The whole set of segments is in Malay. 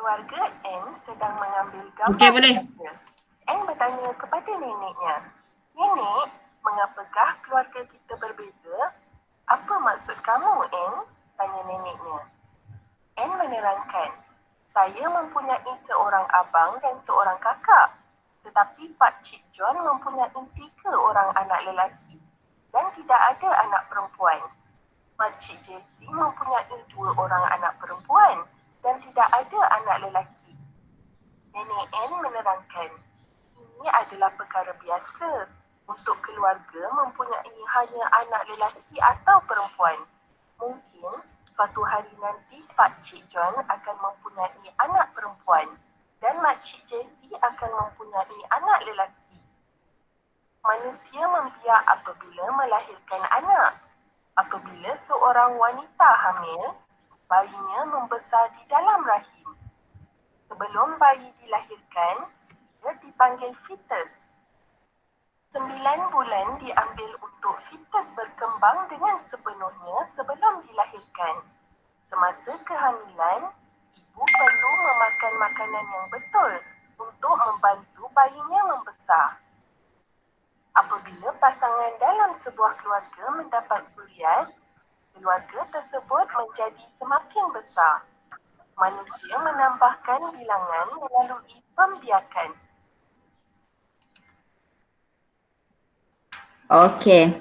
Keluarga N sedang mengambil gambar. Okey, boleh. N bertanya kepada neneknya, "Nenek, mengapakah keluarga kita berbeza?" "Apa maksud kamu, N?" tanya neneknya. N menerangkan, "Saya mempunyai seorang abang dan seorang kakak. Tetapi Pak Cik John mempunyai 3 orang anak lelaki dan tidak ada anak perempuan. Makcik Jessie mempunyai 2 orang anak perempuan dan tidak ada anak lelaki." Nenek N menerangkan, "Ini adalah perkara biasa untuk keluarga mempunyai hanya anak lelaki atau perempuan. Mungkin suatu hari nanti Pak Cik John akan mempunyai anak perempuan dan Makcik Jessie akan mempunyai anak lelaki. Manusia membiak apabila melahirkan anak. Apabila seorang wanita hamil, bayinya membesar di dalam rahim. Sebelum bayi dilahirkan, dia dipanggil fetus. 9 bulan diambil untuk fetus berkembang dengan sepenuhnya sebelum dilahirkan. Semasa kehamilan, ibu perlu memakan makanan yang betul untuk membantu bayinya membesar. Apabila pasangan dalam sebuah keluarga mendapat zuriat, keluarga tersebut menjadi semakin besar. Manusia menambahkan bilangan melalui pembiakan. Okey.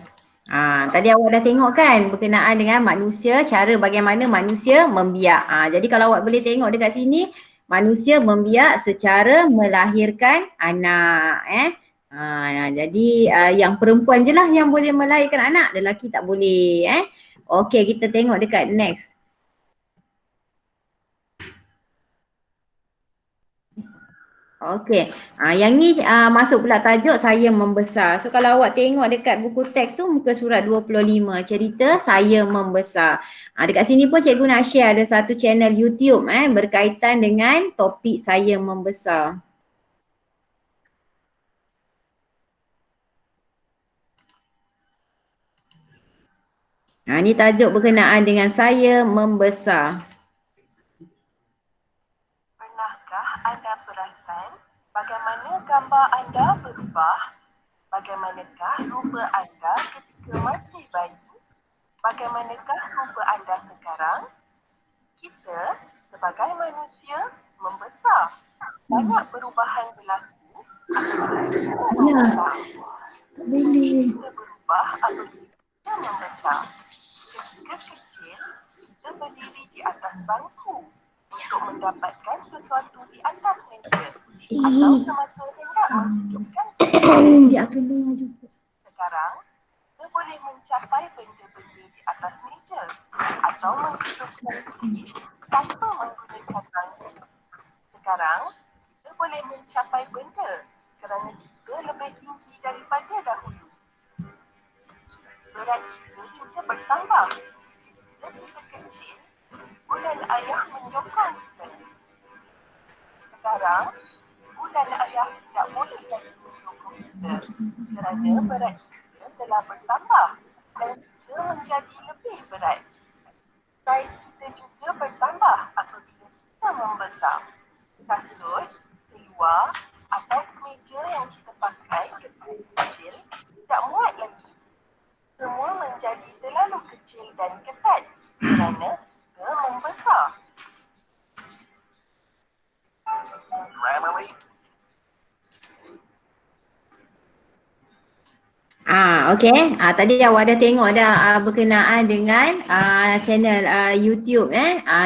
Tadi awak dah tengok kan berkenaan dengan manusia, cara bagaimana manusia membiak. Jadi kalau awak boleh tengok dekat sini, manusia membiak secara melahirkan anak. Jadi yang perempuan je lah yang boleh melahirkan anak, lelaki tak boleh. Okey, kita tengok dekat next. Okey, yang ni masuk pula tajuk saya membesar. So kalau awak tengok dekat buku teks tu muka surat 25, cerita saya membesar. Dekat sini pun cikgu nak share ada satu channel YouTube berkaitan dengan topik saya membesar. Ni tajuk berkenaan dengan saya membesar. Pernahkah anda perasan bagaimana gambar anda berubah? Bagaimanakah rupa anda ketika masih bayi? Bagaimanakah rupa anda sekarang? Kita sebagai manusia membesar. Banyak perubahan berlaku apabila kita membesar. Kita berubah apabila kita membesar. Ketika kecil, kita berdiri di atas bangku untuk mendapatkan sesuatu di atas meja atau semasa hendak menghidupkan sesuatu. Sekarang, kita boleh mencapai benda-benda di atas meja atau menghidupkan switch tanpa menggunakan tangan. Sekarang, kita boleh mencapai benda kerana kita lebih tinggi daripada dahulu. Berat kita juga bertambah. Bila kita kecil, bulan ayah menyokong kita. Sekarang, bulan ayah tidak boleh lagi menyokong kita kerana berat kita telah bertambah dan kita menjadi lebih berat. Saiz kita juga bertambah apabila kita membesar. Kasut, seluar atau kemeja yang kita pakai ketika kecil tidak muat lagi. Semua menjadi terlalu kecil dan ketat kerana kita membesar. Okey. Tadi awak dah tengok dah berkenaan dengan channel YouTube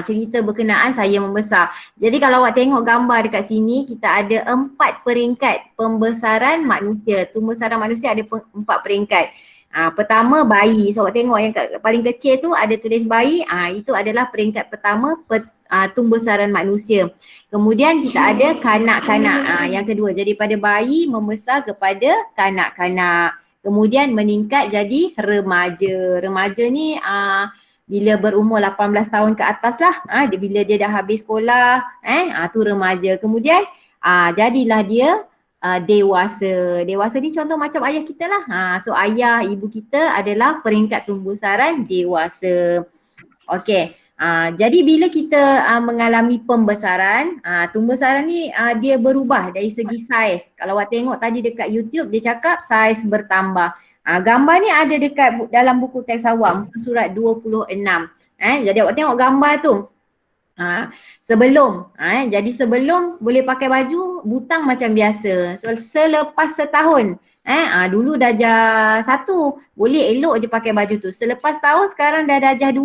cerita berkenaan saya membesar. Jadi kalau awak tengok gambar dekat sini, kita ada 4 peringkat pembesaran manusia. Pembesaran manusia ada 4 peringkat. Pertama bayi. So awak tengok yang paling kecil tu ada tulis bayi. Itu adalah peringkat pertama pembesaran manusia. Kemudian kita ada kanak-kanak. Yang kedua, jadi pada bayi membesar kepada kanak-kanak. Kemudian meningkat jadi remaja. Remaja ni bila berumur 18 tahun ke atas lah. Bila dia dah habis sekolah, tu remaja. Kemudian jadilah dia dewasa. Dewasa ni contoh macam ayah kita lah. So ayah, ibu kita adalah peringkat pembesaran dewasa. Okey. Jadi bila kita mengalami pembesaran, pembesaran ni dia berubah dari segi saiz. Kalau awak tengok tadi dekat YouTube dia cakap saiz bertambah. Gambar ni ada dekat dalam buku teks awak, muka surat 26. Jadi awak tengok gambar tu. Sebelum, jadi sebelum boleh pakai baju butang macam biasa. So, selepas setahun, dulu darjah 1 boleh elok je pakai baju tu. Selepas tahun sekarang dah darjah 2,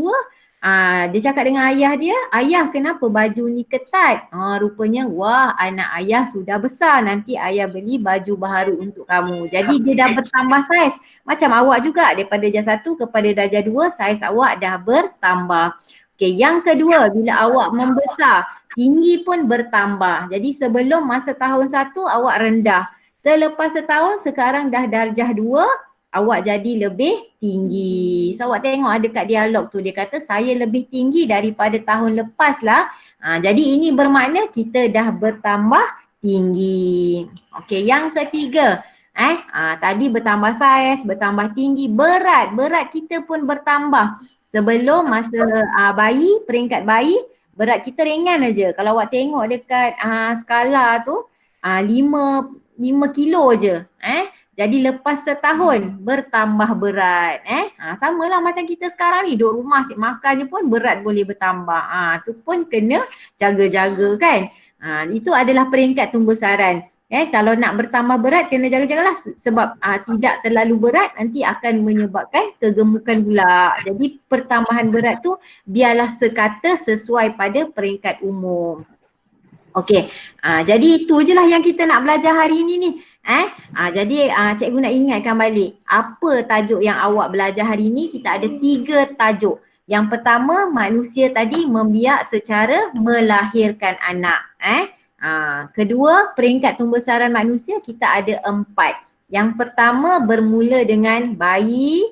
dia cakap dengan ayah dia, ayah kenapa baju ni ketat? Rupanya wah anak ayah sudah besar, nanti ayah beli baju baharu untuk kamu. Jadi dia dah bertambah saiz. Macam awak juga daripada darjah 1 kepada darjah 2 saiz awak dah bertambah. Okey, yang kedua bila awak membesar, tinggi pun bertambah. Jadi sebelum masa tahun 1 awak rendah. Selepas setahun sekarang dah darjah 2, awak jadi lebih tinggi. So awak tengok ada kat dialog tu dia kata saya lebih tinggi daripada tahun lepas lah. Jadi ini bermakna kita dah bertambah tinggi. Okey, yang ketiga. Tadi bertambah saiz, bertambah tinggi, berat kita pun bertambah. Sebelum masa bayi, peringkat bayi, berat kita ringan aja. Kalau awak tengok dekat skala tu 5 kilo je. Jadi lepas setahun bertambah berat. Samalah macam kita sekarang ni duduk rumah asyik makan je pun berat boleh bertambah. Tu pun kena jaga-jaga kan. Itu adalah peringkat pembesaran. Kalau nak bertambah berat kena jaga-jagalah sebab tidak terlalu berat nanti akan menyebabkan kegemukan pula. Jadi pertambahan berat tu biarlah sekata sesuai pada peringkat umum. Okey, jadi itu je lah yang kita nak belajar hari ini ni. Jadi cikgu nak ingatkan balik apa tajuk yang awak belajar hari ini. Kita ada 3 tajuk. Yang pertama manusia tadi membiak secara melahirkan anak. Kedua, peringkat pembesaran manusia kita ada 4. Yang pertama bermula dengan bayi,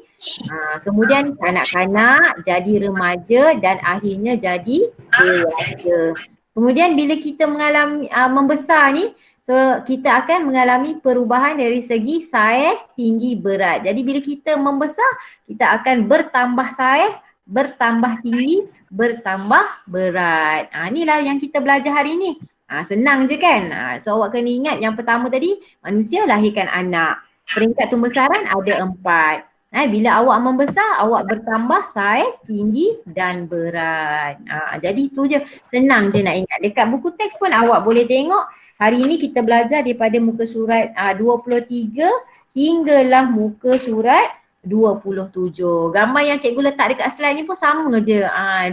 kemudian kanak-kanak, jadi remaja dan akhirnya jadi dewasa. Kemudian bila kita mengalami membesar ni, so kita akan mengalami perubahan dari segi saiz, tinggi, berat. Jadi bila kita membesar, kita akan bertambah saiz, bertambah tinggi, bertambah berat. Inilah yang kita belajar hari ni. Senang je kan? So awak kena ingat yang pertama tadi manusia lahirkan anak. Peringkat pembesaran ada 4. Bila awak membesar, awak bertambah saiz, tinggi dan berat. Jadi itu je. Senang je nak ingat. Dekat buku teks pun awak boleh tengok. Hari ini kita belajar daripada muka surat 23 hinggalah muka surat 27. Gambar yang cikgu letak dekat slide ni pun sama je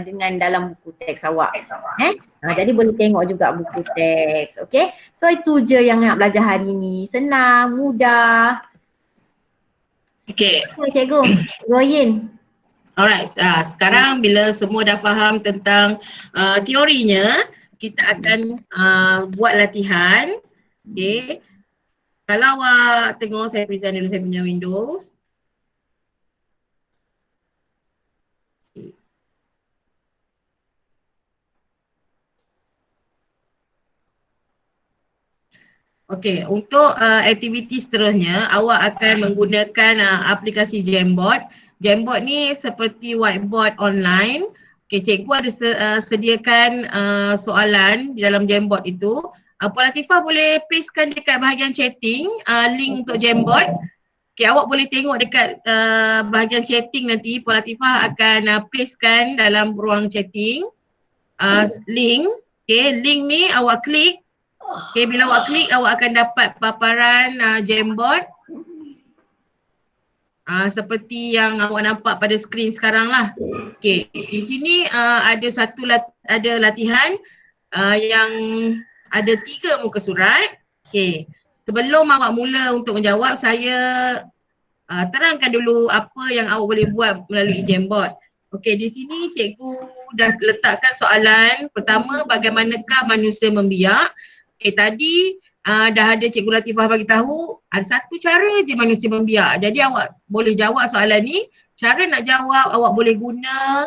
dengan dalam buku teks awak. Jadi boleh tengok juga buku teks. Okay. So itu je yang nak belajar hari ni. Senang, mudah. Okay. Cikgu, Royin. Alright, sekarang bila semua dah faham tentang teorinya, kita akan buat latihan. Okay. Kalau awak tengok saya present dulu saya punya Windows. Okey, untuk aktiviti seterusnya awak akan menggunakan aplikasi Jamboard. Jamboard ni seperti whiteboard online. Okey, cikgu ada sediakan soalan di dalam Jamboard itu. Puan Latifah boleh pastekan dekat bahagian chatting link untuk Jamboard. Okey, awak boleh tengok dekat bahagian chatting nanti Puan Latifah akan pastekan dalam ruang chatting link. Okey, link ni awak klik. Okay, bila awak klik, awak akan dapat paparan Jamboard seperti yang awak nampak pada skrin sekarang lah. Okay, di sini ada ada latihan yang ada 3 muka surat. Okay, sebelum awak mula untuk menjawab, saya terangkan dulu apa yang awak boleh buat melalui Jamboard. Okay, di sini cikgu dah letakkan soalan pertama, bagaimanakah manusia membiak? Okay, tadi dah ada Cikgu Latifah bagi tahu ada satu cara je manusia membiak. Jadi awak boleh jawab soalan ni. Cara nak jawab awak boleh guna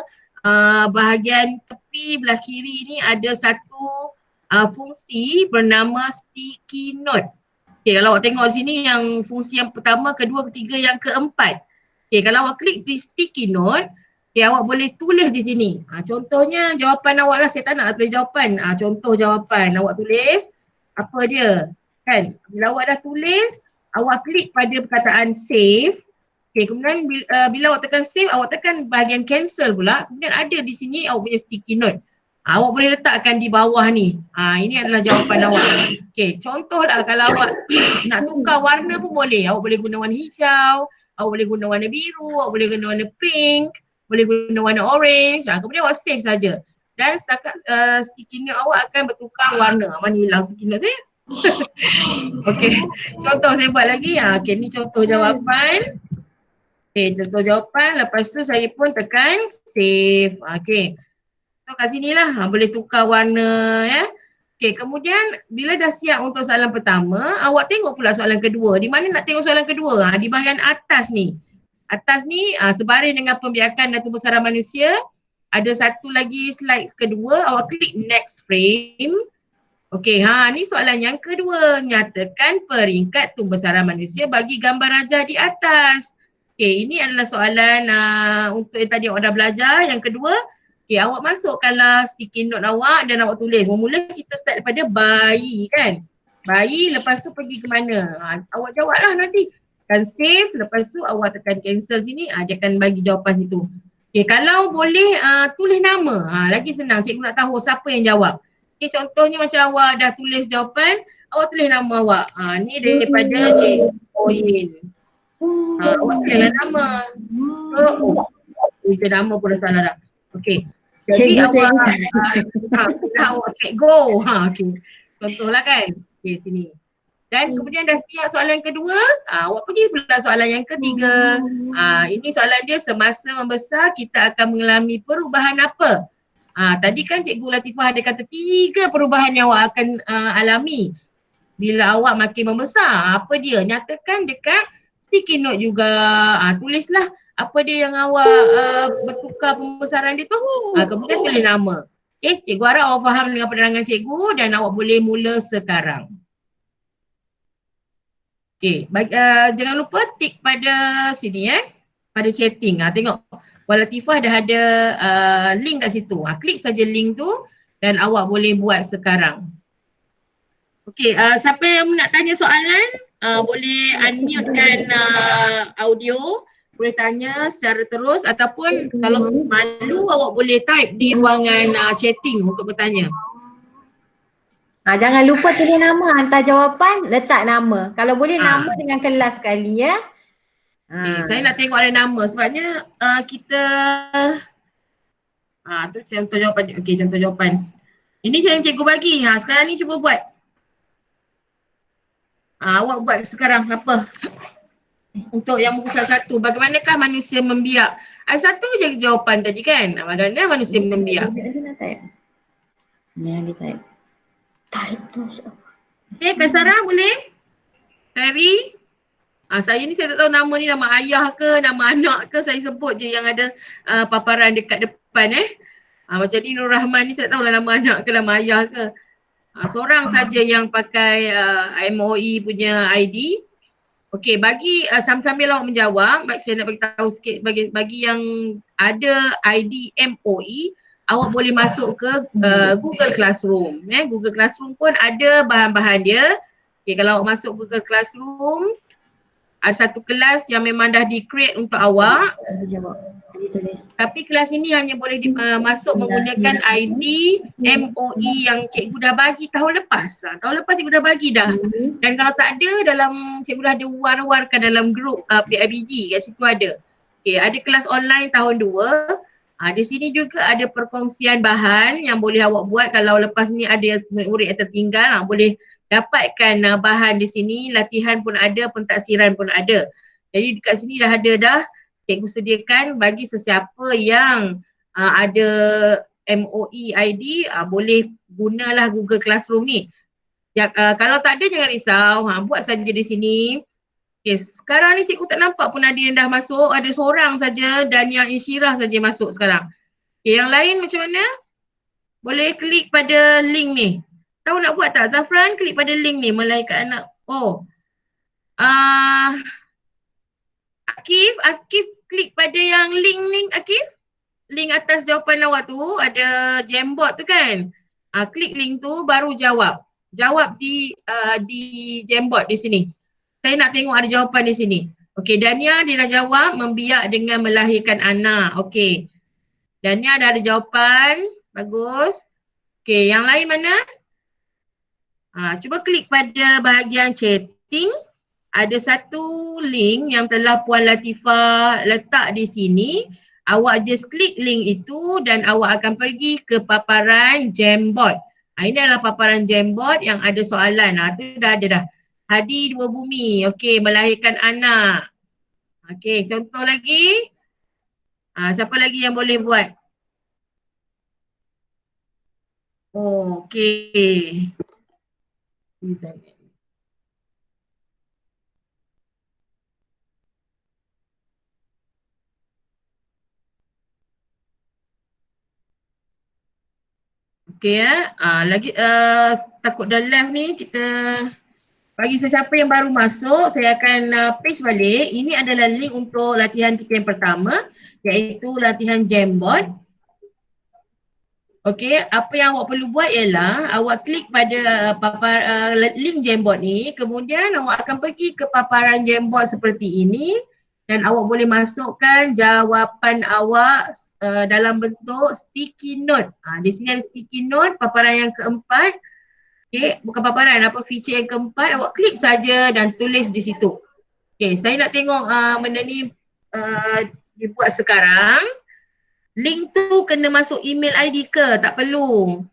bahagian tepi belah kiri ni ada satu fungsi bernama sticky note. Okay, kalau awak tengok di sini yang fungsi yang pertama, kedua, ketiga, yang keempat. Okay, kalau awak klik di sticky note, Okay, awak boleh tulis di sini. Contohnya jawapan awak lah, saya tak nak tulis jawapan. Contoh jawapan awak tulis apa dia. Kan? Bila awak dah tulis, awak klik pada perkataan save. Okay, kemudian bila awak tekan save, awak tekan bahagian cancel pula. Kemudian ada di sini awak punya sticky note. Awak boleh letakkan di bawah ni. Ini adalah jawapan awak. Okay, contohlah kalau awak nak tukar warna pun boleh. Awak boleh guna warna hijau, awak boleh guna warna biru, awak boleh guna warna pink, boleh guna warna orange. Kemudian awak save saja. Dan setakat sticky note awak akan bertukar warna. Mana hilang sticky note saya? Okay, contoh saya buat lagi. Okay, ni contoh jawapan. Okay, contoh jawapan. Lepas tu saya pun tekan save. Okay. So kat sini lah boleh tukar warna ya. Okay, kemudian bila dah siap untuk soalan pertama, awak tengok pula soalan kedua. Di mana nak tengok soalan kedua? Di bahagian atas ni. Atas ni sebaris dengan pembiakan dan pembesaran manusia. Ada satu lagi slide kedua, awak klik next frame. Okey, ni soalan yang kedua. Nyatakan peringkat pembesaran manusia bagi gambar raja di atas. Okey, ini adalah soalan untuk yang tadi awak dah belajar. Yang kedua, okey, awak masukkanlah sticky note awak dan awak tulis. Mula kita start daripada bayi kan. Bayi, lepas tu pergi ke mana? Awak jawablah nanti. Tekan save, lepas tu awak tekan cancel sini, dia akan bagi jawapan situ. Okay, kalau boleh tulis nama, lagi senang, cikgu nak tahu siapa yang jawab. Okay, contohnya macam awak dah tulis jawapan, awak tulis nama awak. Ni daripada Cikgu Oyin. Awak tulislah nama. Itu nama pun dah salah dah. Okay, jadi awak awak klik go. Okay. Contohlah kan, okay sini. Dan kemudian dah siap soalan kedua, awak pergi pula soalan yang ketiga. Ini soalan dia, semasa membesar kita akan mengalami perubahan apa? Tadi kan Cikgu Latifah ada kata 3 perubahan yang awak akan alami bila awak makin membesar. Apa dia? Nyatakan dekat sticky note juga. Tulislah apa dia yang awak bertukar pembesaran dia tu. Kemudian tulis nama. Okay, cikgu harap awak faham dengan penerangan cikgu dan awak boleh mula sekarang. Okay, jangan lupa tik pada sini pada chatting. Tengok Puan Latifah dah ada link kat situ. Klik saja link tu dan awak boleh buat sekarang. Okay, siapa yang nak tanya soalan boleh unmute-kan audio. Boleh tanya secara terus ataupun kalau malu awak boleh type di ruangan chatting untuk bertanya. Jangan lupa tulis nama, hantar jawapan, letak nama. Kalau boleh nama dengan kelas sekali ya. Okay, saya nak tengok ada nama sebabnya kita tu contoh jawapan. Okey, contoh jawapan. Ini yang cikgu bagi. Sekarang ni cuba buat. Awak buat sekarang apa? Untuk yang muka salah satu, bagaimanakah manusia membiak? Ada satu je jawapan tadi kan? Bagaimana manusia membiak? Ni yang dia type. Type tu. Okay, Kak Sarah boleh? Ferry? Saya ni saya tak tahu nama ni, nama ayah ke, nama anak ke, saya sebut je yang ada paparan dekat depan macam ni Nur Rahman ni saya tak tahulah nama anak ke, nama ayah ke. Seorang saja yang pakai MOE punya ID. Okey, bagi sambil awak menjawab, saya nak bagi tahu sikit bagi yang ada ID MOE, awak boleh masuk ke Google Classroom. Google Classroom pun ada bahan-bahan dia. Okey, kalau awak masuk Google Classroom, ada satu kelas yang memang dah di-create untuk awak. Tapi kelas ini hanya boleh masuk menggunakan ID MOE yang cikgu dah bagi tahun lepas. Tahun lepas cikgu dah bagi dah. Dan kalau tak ada, dalam cikgu dah ada war-warkan dalam grup PIBG, kat situ ada. Okay, ada kelas online tahun 2. Di sini juga ada perkongsian bahan yang boleh awak buat kalau lepas ni ada murid yang tertinggal, boleh dapatkan bahan di sini, latihan pun ada, pentaksiran pun ada. Jadi dekat sini dah ada dah, cikgu sediakan bagi sesiapa yang ada MOE ID, boleh gunalah Google Classroom ni. Kalau tak ada jangan risau, buat saja di sini. Okay, sekarang ni cikgu tak nampak pun ada yang dah masuk, ada seorang saja dan yang Insyirah saja masuk sekarang. Okay, yang lain macam mana? Boleh klik pada link ni. Tahu nak buat tak? Zafran klik pada link ni, Malaikat Anak. Akif klik pada yang link ni Akif. link atas jawapan awak tu ada Jamboard tu kan. Klik link tu baru jawab. Jawab di Jamboard di sini. Saya nak tengok ada jawapan di sini. Okey, Dania dia dah jawab membiak dengan melahirkan anak. Okey. Dania dah ada jawapan. Bagus. Okey, yang lain mana? Cuba klik pada bahagian chatting. Ada satu link yang telah Puan Latifah letak di sini. Awak just klik link itu dan awak akan pergi ke paparan Jamboard. Ini adalah paparan Jamboard yang ada soalan. Tu dah ada dah. Hadi dua bumi. Okey, melahirkan anak. Okey, contoh lagi. Siapa lagi yang boleh buat? Okey. Okey lagi takut dah live ni kita bagi sesiapa yang baru masuk saya akan paste balik. Ini adalah link untuk latihan kita yang pertama iaitu latihan Jamboard. Okey, apa yang awak perlu buat ialah awak klik pada link Jamboard ni, kemudian awak akan pergi ke paparan Jamboard seperti ini dan awak boleh masukkan jawapan awak dalam bentuk sticky note. Di sini ada sticky note paparan yang keempat. Okey, bukan paparan, apa feature yang keempat, awak klik saja dan tulis di situ. Okey, saya nak tengok benda ni dibuat sekarang. Link tu kena masuk email ID ke? Tak perlu.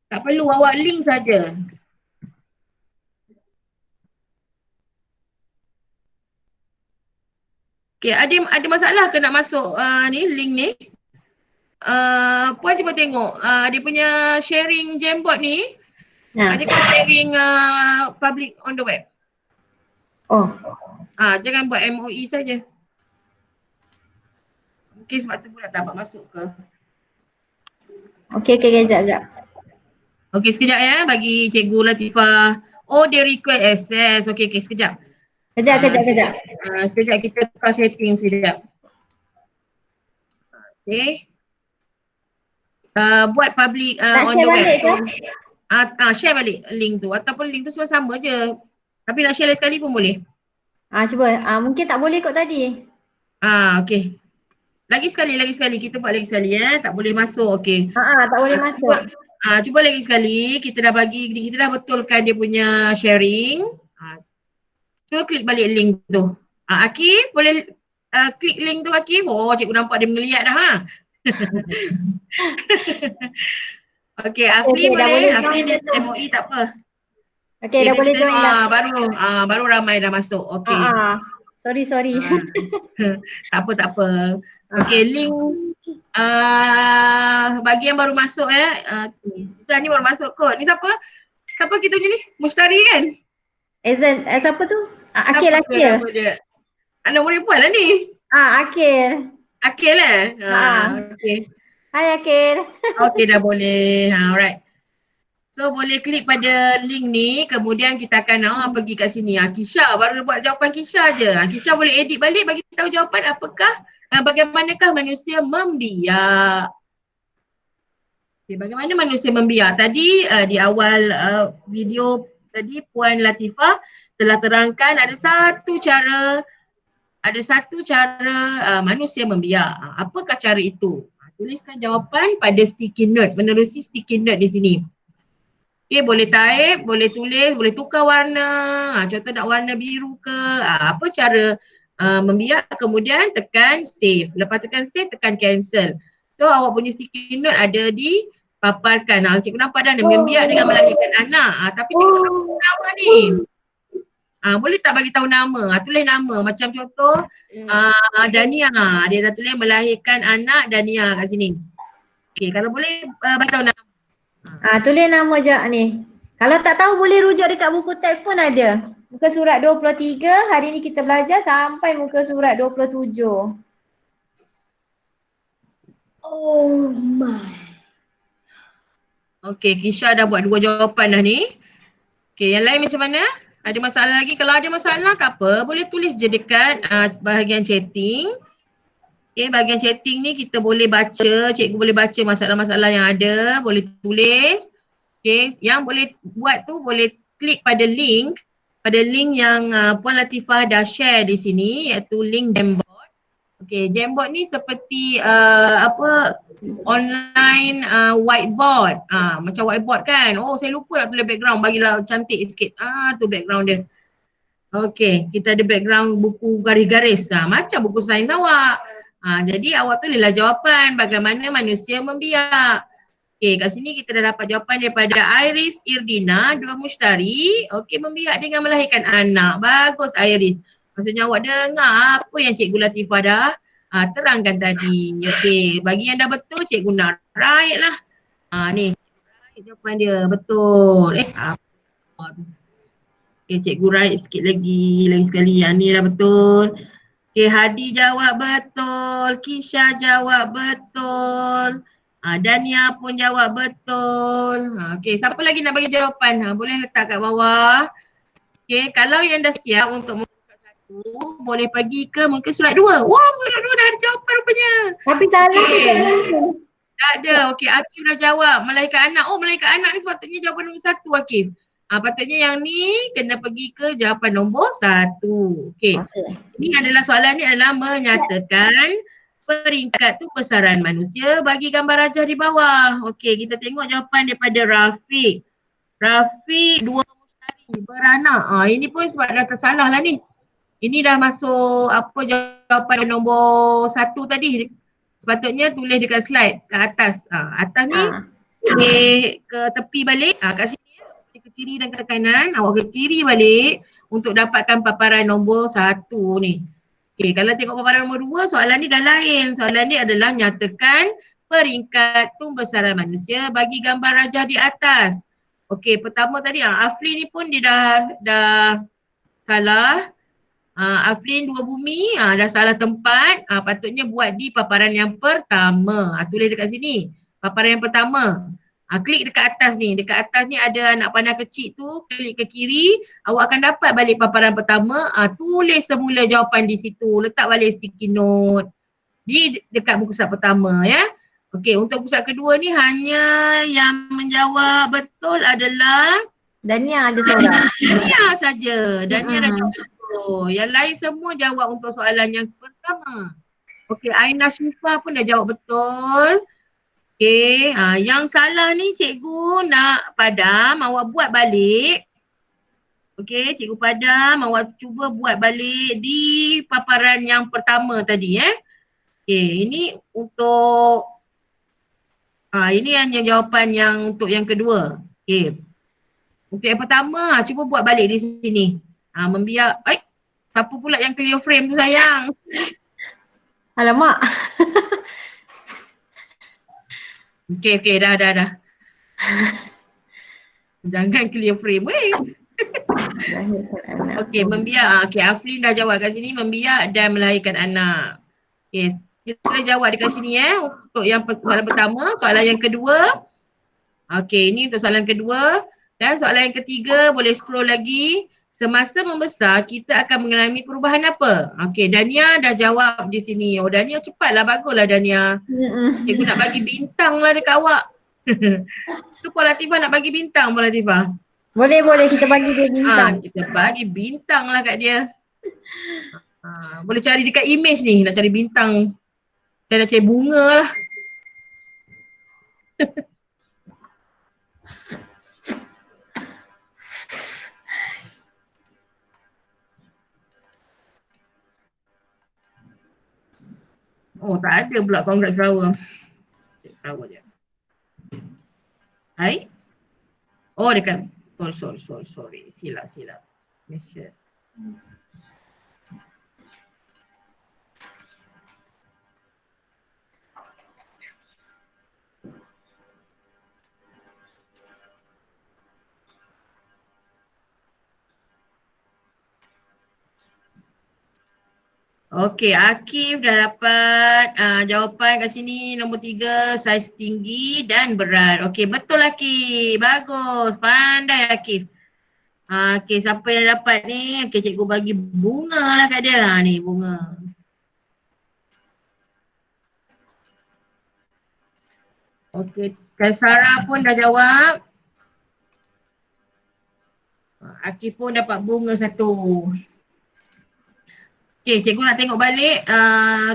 Tak perlu, awak link saja. Okey, ada masalah ke nak masuk ni link ni? Puan cuba tengok dia punya sharing Jamboard ni. Adakah sharing public on the web? Jangan buat MOE saja. Mungkin sebab tu pula tak dapat masuk ke. Okey, kejap. Okey, sekejap ya bagi Cikgu Latifah. Oh, dia request access. Okey, sekejap. Kejap. Sekejap kita tukar setting sekejap. Okey. Buat public on the web. Share balik link tu ataupun link tu semua sama je. Tapi nak share sekali pun boleh. Cuba. Mungkin tak boleh kot tadi. Okey. Lagi sekali. Kita buat lagi sekali tak boleh masuk. Okey. Tak boleh masuk. Cuba lagi sekali. Kita dah betulkan dia punya sharing. Cuba klik balik link tu. Akif boleh klik link tu Akif. Oh, cikgu nampak dia mengeliat dah Okey, Afri boleh. Afri dia MOE tak apa. Okey, dah boleh join dah. Baru ramai dah masuk. Okey. Sorry. Tak apa. Okey, link bagi yang baru masuk Izan ni baru masuk kot. Ni siapa? Siapa kita punya ni? Mustari kan? Izan, siapa tu? Akil. Anak murid puan lah ni. Akil. Akil okey. Hai Akil. Okey, dah boleh. Alright. So boleh klik pada link ni, kemudian kita akan pergi kat sini. Kisha baru buat jawapan Kisha je. Kisha boleh edit balik bagi tahu jawapan bagaimanakah manusia membiak. Okay, bagaimana manusia membiak? Tadi di awal video tadi Puan Latifah telah terangkan ada satu cara manusia membiak. Apakah cara itu? Tuliskan jawapan pada sticky note, menerusi sticky note di sini. Okay, boleh type, boleh tulis, boleh tukar warna. Contoh nak warna biru ke, apa cara membiak, kemudian tekan save. Lepas tekan save, tekan cancel. So awak punya sticky note ada dipaparkan. Cikgu nampak dah membiak dengan melahirkan anak. Tapi cikgu tak tahu nama ni. Boleh tak bagi tahu nama? Tulis nama. Macam contoh Dania. Dia dah tulis melahirkan anak Dania kat sini. Okay, kalau boleh bagi tahu nama. Tulis nama je ni. Kalau tak tahu boleh rujuk dekat buku teks pun ada. Muka surat 23, hari ni kita belajar sampai muka surat 27. Oh my. Okey, Kisha dah buat 2 jawapan dah ni. Okey, yang lain macam mana? Ada masalah lagi? Kalau ada masalah tak apa, boleh tulis je dekat bahagian chatting. Okay, bahagian chatting ni kita boleh baca, cikgu boleh baca masalah-masalah yang ada, boleh tulis. Okay, yang boleh buat tu boleh klik pada link yang Puan Latifah dah share di sini, iaitu link Jamboard. Okay, Jamboard ni seperti online whiteboard. Macam whiteboard kan. Oh, saya lupa nak tulis background, bagilah cantik sikit. Tu background dia. Okay, kita ada background buku garis-garis. Macam buku sains awak. Jadi awak tulislah jawapan bagaimana manusia membiak. Okay, kat sini kita dah dapat jawapan daripada Iris Irdina, 2 Mushtari. Okay, membiak dengan melahirkan anak. Bagus Iris. Maksudnya awak dengar apa yang Cikgu Latifah dah terangkan tadi. Okay, bagi yang dah betul, Cikgu nak right lah. Ni, right jawapan dia. Betul. Apa tu? Okay, Cikgu right sikit lagi sekali. Yang ni dah betul. Okay, Hadi jawab betul, Kisha jawab betul, Dania pun jawab betul. Okay, siapa lagi nak bagi jawapan? Boleh letak kat bawah. Okay, kalau yang dah siap untuk muka surat 1, boleh pergi ke muka surat 2. Wah, muka surat 2 dah ada jawapan rupanya. Tapi salah Okay. tu. Tak ada. Okay, Akif dah jawab. Melahirkan anak. Oh, melahirkan anak ni sepatutnya jawapan nombor 1, Akif. Patutnya yang ni kena pergi ke jawapan nombor 1. Okay. Ini adalah soalan ni adalah menyatakan peringkat tu besaran manusia bagi gambar rajah di bawah. Okey, kita tengok jawapan daripada Rafiq. Rafiq 2 Mushtari beranak. Ini pun sebab dah tersalah lah ni. Ini dah masuk apa jawapan nombor 1 tadi. Sepatutnya tulis dekat slide kat atas. Atas ni ke tepi balik. Kat sini ke kiri dan ke kanan. Awak ke kiri balik untuk dapatkan paparan nombor 1 ni. Okay, kalau tengok paparan nombor 2, soalan ni dah lain. Soalan ni adalah nyatakan peringkat tumbesaran manusia bagi gambar rajah di atas. Okey, pertama tadi Aflin ni pun dia dah salah. Aflin 2 bumi dah salah tempat. Patutnya buat di paparan yang pertama. Tulis dekat sini. Paparan yang pertama. Klik dekat atas ni. Dekat atas ni ada anak panah kecil tu. Klik ke kiri. Awak akan dapat balik paparan pertama. Tulis semula jawapan di situ. Letak balik sticky note. Dekat muka surat pertama ya. Okey, untuk muka surat kedua ni hanya yang menjawab betul adalah Dania ada seorang. Dania saja. Dania dah jawab betul. Yang lain semua jawab untuk soalan yang pertama. Okey, Aina Syifa pun dah jawab betul. Okey, yang salah ni cikgu nak Padam awak buat balik. Okey, cikgu Padam awak cuba buat balik di paparan yang pertama tadi Okey, ini untuk ini hanya jawapan yang untuk yang kedua. Okey. Untuk yang pertama cuba buat balik di sini. Membiak siapa pula yang clear frame tu sayang? Alamak. Okey, dah. Jangan clear frame Okey, membiak. Okey, Aflin dah jawab kat sini, membiak dan melahirkan anak. Okey, kita jawab dekat sini untuk yang soalan pertama, soalan yang kedua. Okey, ini untuk soalan kedua dan soalan yang ketiga boleh scroll lagi. Semasa membesar kita akan mengalami perubahan apa? Okey, Dania dah jawab di sini. Oh, Dania cepatlah, baguslah Dania. Cikgu nak bagi bintang lah dekat awak. Tu Puan Latifah nak bagi bintang Puan Latifah. Boleh kita bagi dia bintang. Kita bagi bintang lah kat dia. Boleh cari dekat image ni, nak cari bintang. Saya nak cari bunga lah. Oh, tak ada pula congrats flower. Flower je. Hai? Oh, dekat sorry. Silap. Message. Okey, Akif dah dapat jawapan kat sini nombor 3, saiz tinggi dan berat. Okey, betul Akif. Bagus. Pandai Akif. Okey, siapa yang dapat ni? Okey, cikgu bagi bunga lah kat dia. Ni bunga. Okey, Kak Sarah pun dah jawab. Akif pun dapat bunga satu. Okey, cikgu nak tengok balik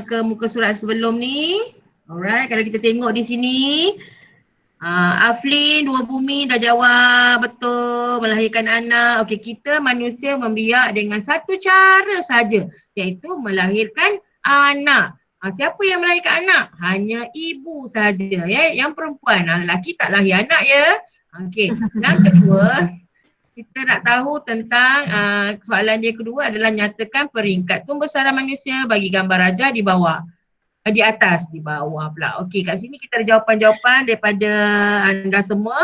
ke muka surat sebelum ni. Alright, kalau kita tengok di sini, Aflin, dua bumi dah jawab betul, melahirkan anak. Okey, kita manusia membiak dengan satu cara saja, iaitu melahirkan anak. Siapa yang melahirkan anak? Hanya ibu saja, ya. Yang perempuan, lelaki tak lahir anak, ya. Okey, yang kedua, kita nak tahu tentang soalan dia kedua adalah nyatakan peringkat pembesaran manusia bagi gambar raja di bawah. Di atas, di bawah pula. Okey, kat sini kita ada jawapan-jawapan daripada anda semua.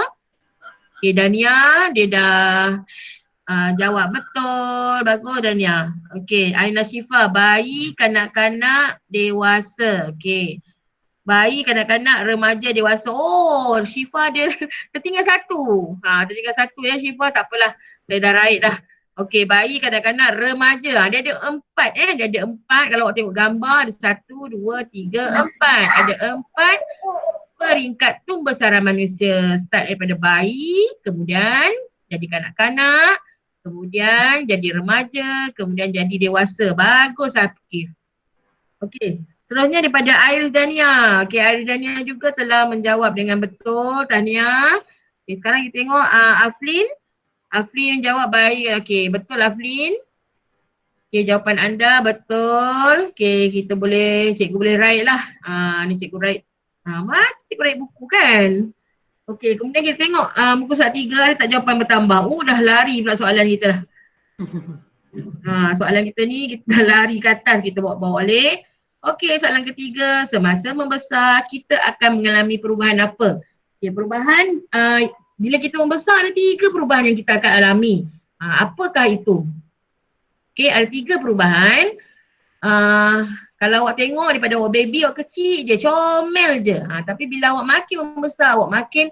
Okey, Dania, dia dah jawab betul. Bagus Dania. Okey, Aina Syifa, bayi, kanak-kanak, dewasa. Okey. Bayi, kanak-kanak, remaja, dewasa. Oh, Syifa dia tertinggal satu. Tertinggal satu ya Syifa, tak apalah. Saya dah raih dah. Okey, bayi, kanak-kanak, remaja. Dia ada empat Dia ada empat. Kalau awak tengok gambar, ada 1, 2, 3, 4. Ada 4 peringkat pembesaran manusia. Start daripada bayi, kemudian jadi kanak-kanak, kemudian jadi remaja, kemudian jadi dewasa. Bagus Akif. Okey. Seterusnya daripada Iris Dania. Okey, Iris Dania juga telah menjawab dengan betul. Tahniah. Okey, sekarang kita tengok Aflin. Aflin jawab baik. Okey, betul Aflin. Okey, jawapan anda betul. Okey, kita boleh, cikgu boleh write lah. Ni cikgu write. Macam cikgu write buku kan? Okey, kemudian kita tengok muka surat 3 ada tak jawapan bertambah. Dah lari pula soalan kita dah. Soalan kita ni kita dah lari ke atas, kita bawa balik. Okey, soalan ketiga, semasa membesar kita akan mengalami perubahan apa? Okay, perubahan, bila kita membesar ada 3 perubahan yang kita akan alami. Apakah itu? Okey, ada 3 perubahan. Kalau awak tengok daripada awak baby, awak kecil je, comel je. Tapi bila awak makin membesar, awak makin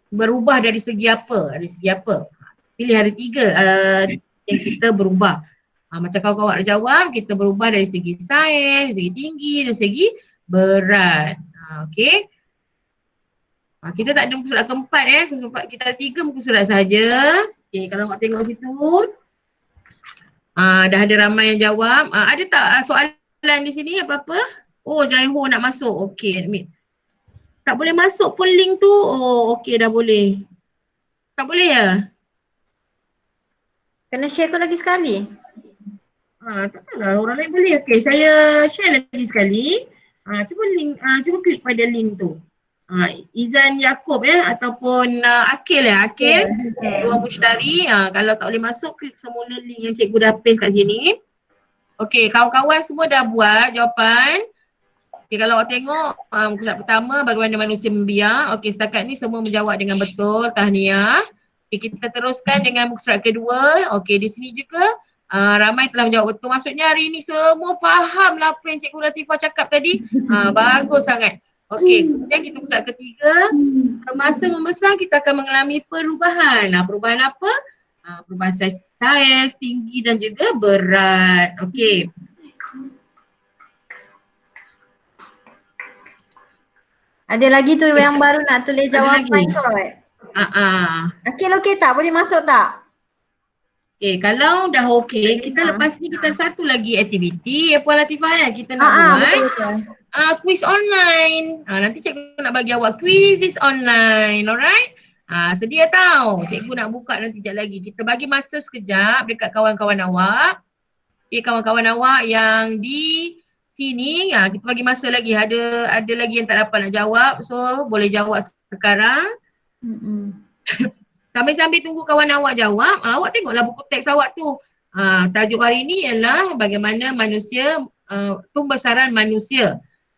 berubah dari segi apa? Dari segi apa? Pilih ada 3 yang kita berubah. Macam kawan-kawan ada jawab, kita berubah dari segi saiz, dari segi tinggi, dari segi berat. Okey. Kita tak ada muka surat keempat kita ada 3 muka surat saja. Okey, kalau awak tengok situ. Dah ada ramai yang jawab. Ada tak soalan di sini apa-apa? Oh, Jaiho nak masuk. Okey, admit. Tak boleh masuk pun link tu. Oh, okey dah boleh. Tak boleh ya? Kena share kau lagi sekali. Tak tahulah, orang lain boleh. Okey, saya share lagi sekali. Cuba link, cuba klik pada link tu. Izan Yaakob ataupun Akil Akil. Dua Mushtari. Kalau tak boleh masuk, klik semula link yang cikgu dah paste kat sini. Okey, kawan-kawan semua dah buat jawapan. Okey, kalau awak tengok muka surat pertama, bagaimana manusia membiak. Okey, setakat ni semua menjawab dengan betul. Tahniah. Okey, kita teruskan dengan muka surat kedua. Okey, di sini juga ramai telah menjawab betul. Maksudnya hari ni semua faham lah apa yang Cikgu Latifah cakap tadi. Bagus sangat. Okey, kemudian kita muka surat ketiga. Masa membesar kita akan mengalami perubahan. Perubahan apa? Perubahan saiz, tinggi dan juga berat. Okey. Ada lagi tu yang baru nak tulis jawapan kau. Akil okey tak? Boleh masuk tak? Okay, kalau dah okey, kita lepas ni kita satu lagi aktiviti Puan Latifah kita nak buat quiz online. Nanti cikgu nak bagi awak quiz online, alright? Sedia tau? Cikgu nak buka nanti sekejap lagi. Kita bagi masa sekejap dekat kawan-kawan awak. Okay, kawan-kawan awak yang di sini, kita bagi masa lagi. Ada lagi yang tak dapat nak jawab, so boleh jawab sekarang. Sambil-sambil tunggu kawan awak jawab, awak tengoklah buku teks awak tu. Tajuk hari ni ialah bagaimana manusia, pembesaran manusia.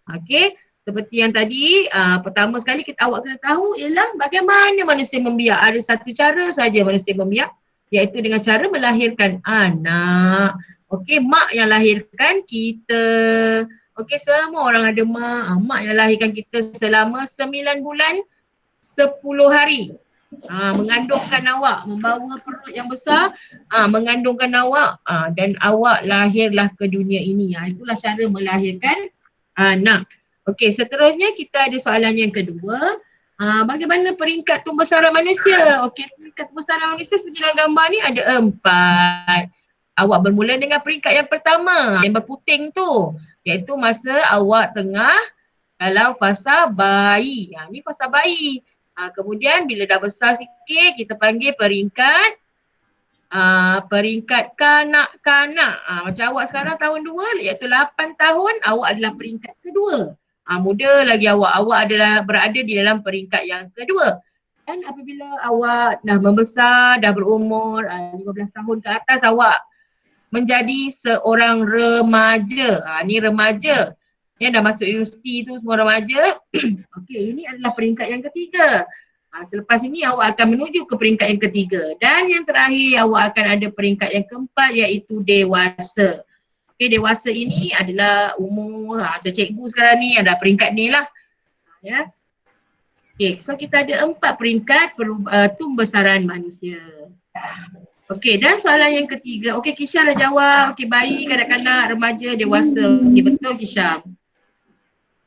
Okey, seperti yang tadi, pertama sekali awak kena tahu ialah bagaimana manusia membiak. Ada satu cara saja manusia membiak, iaitu dengan cara melahirkan anak. Okey, mak yang lahirkan kita. Okey, semua orang ada mak. Mak yang lahirkan kita selama 9 bulan 10 hari. Mengandungkan awak, membawa perut yang besar, mengandungkan awak dan awak lahirlah ke dunia ini. Itulah cara melahirkan anak. Okey, seterusnya kita ada soalan yang kedua. Bagaimana peringkat tumbesaran manusia? Okey, peringkat tumbesaran manusia seperti dalam gambar ni ada 4. Awak bermula dengan peringkat yang pertama yang berputing tu, iaitu masa awak tengah dalam fasa bayi. Ni fasa bayi. Kemudian bila dah besar sikit kita panggil peringkat peringkat kanak-kanak. Macam awak sekarang tahun 2 iaitu 8 tahun, awak adalah peringkat kedua. Muda lagi awak adalah berada di dalam peringkat yang kedua. Dan apabila awak dah membesar, dah berumur 15 tahun ke atas, awak menjadi seorang remaja. Ni remaja. Yang dah masuk universiti tu semua remaja. Okey, ini adalah peringkat yang ketiga. Selepas ini awak akan menuju ke peringkat yang ketiga. Dan yang terakhir awak akan ada peringkat yang keempat iaitu dewasa. Okey, dewasa ini adalah umur, macam cikgu sekarang ni ada peringkat ni lah. Ya. Okey, so kita ada 4 peringkat tumbesaran manusia. Okey, dan soalan yang ketiga. Okey, Kisha dah jawab. Okey, bayi, kanak-kanak, remaja, dewasa. Okey, betul Kisha.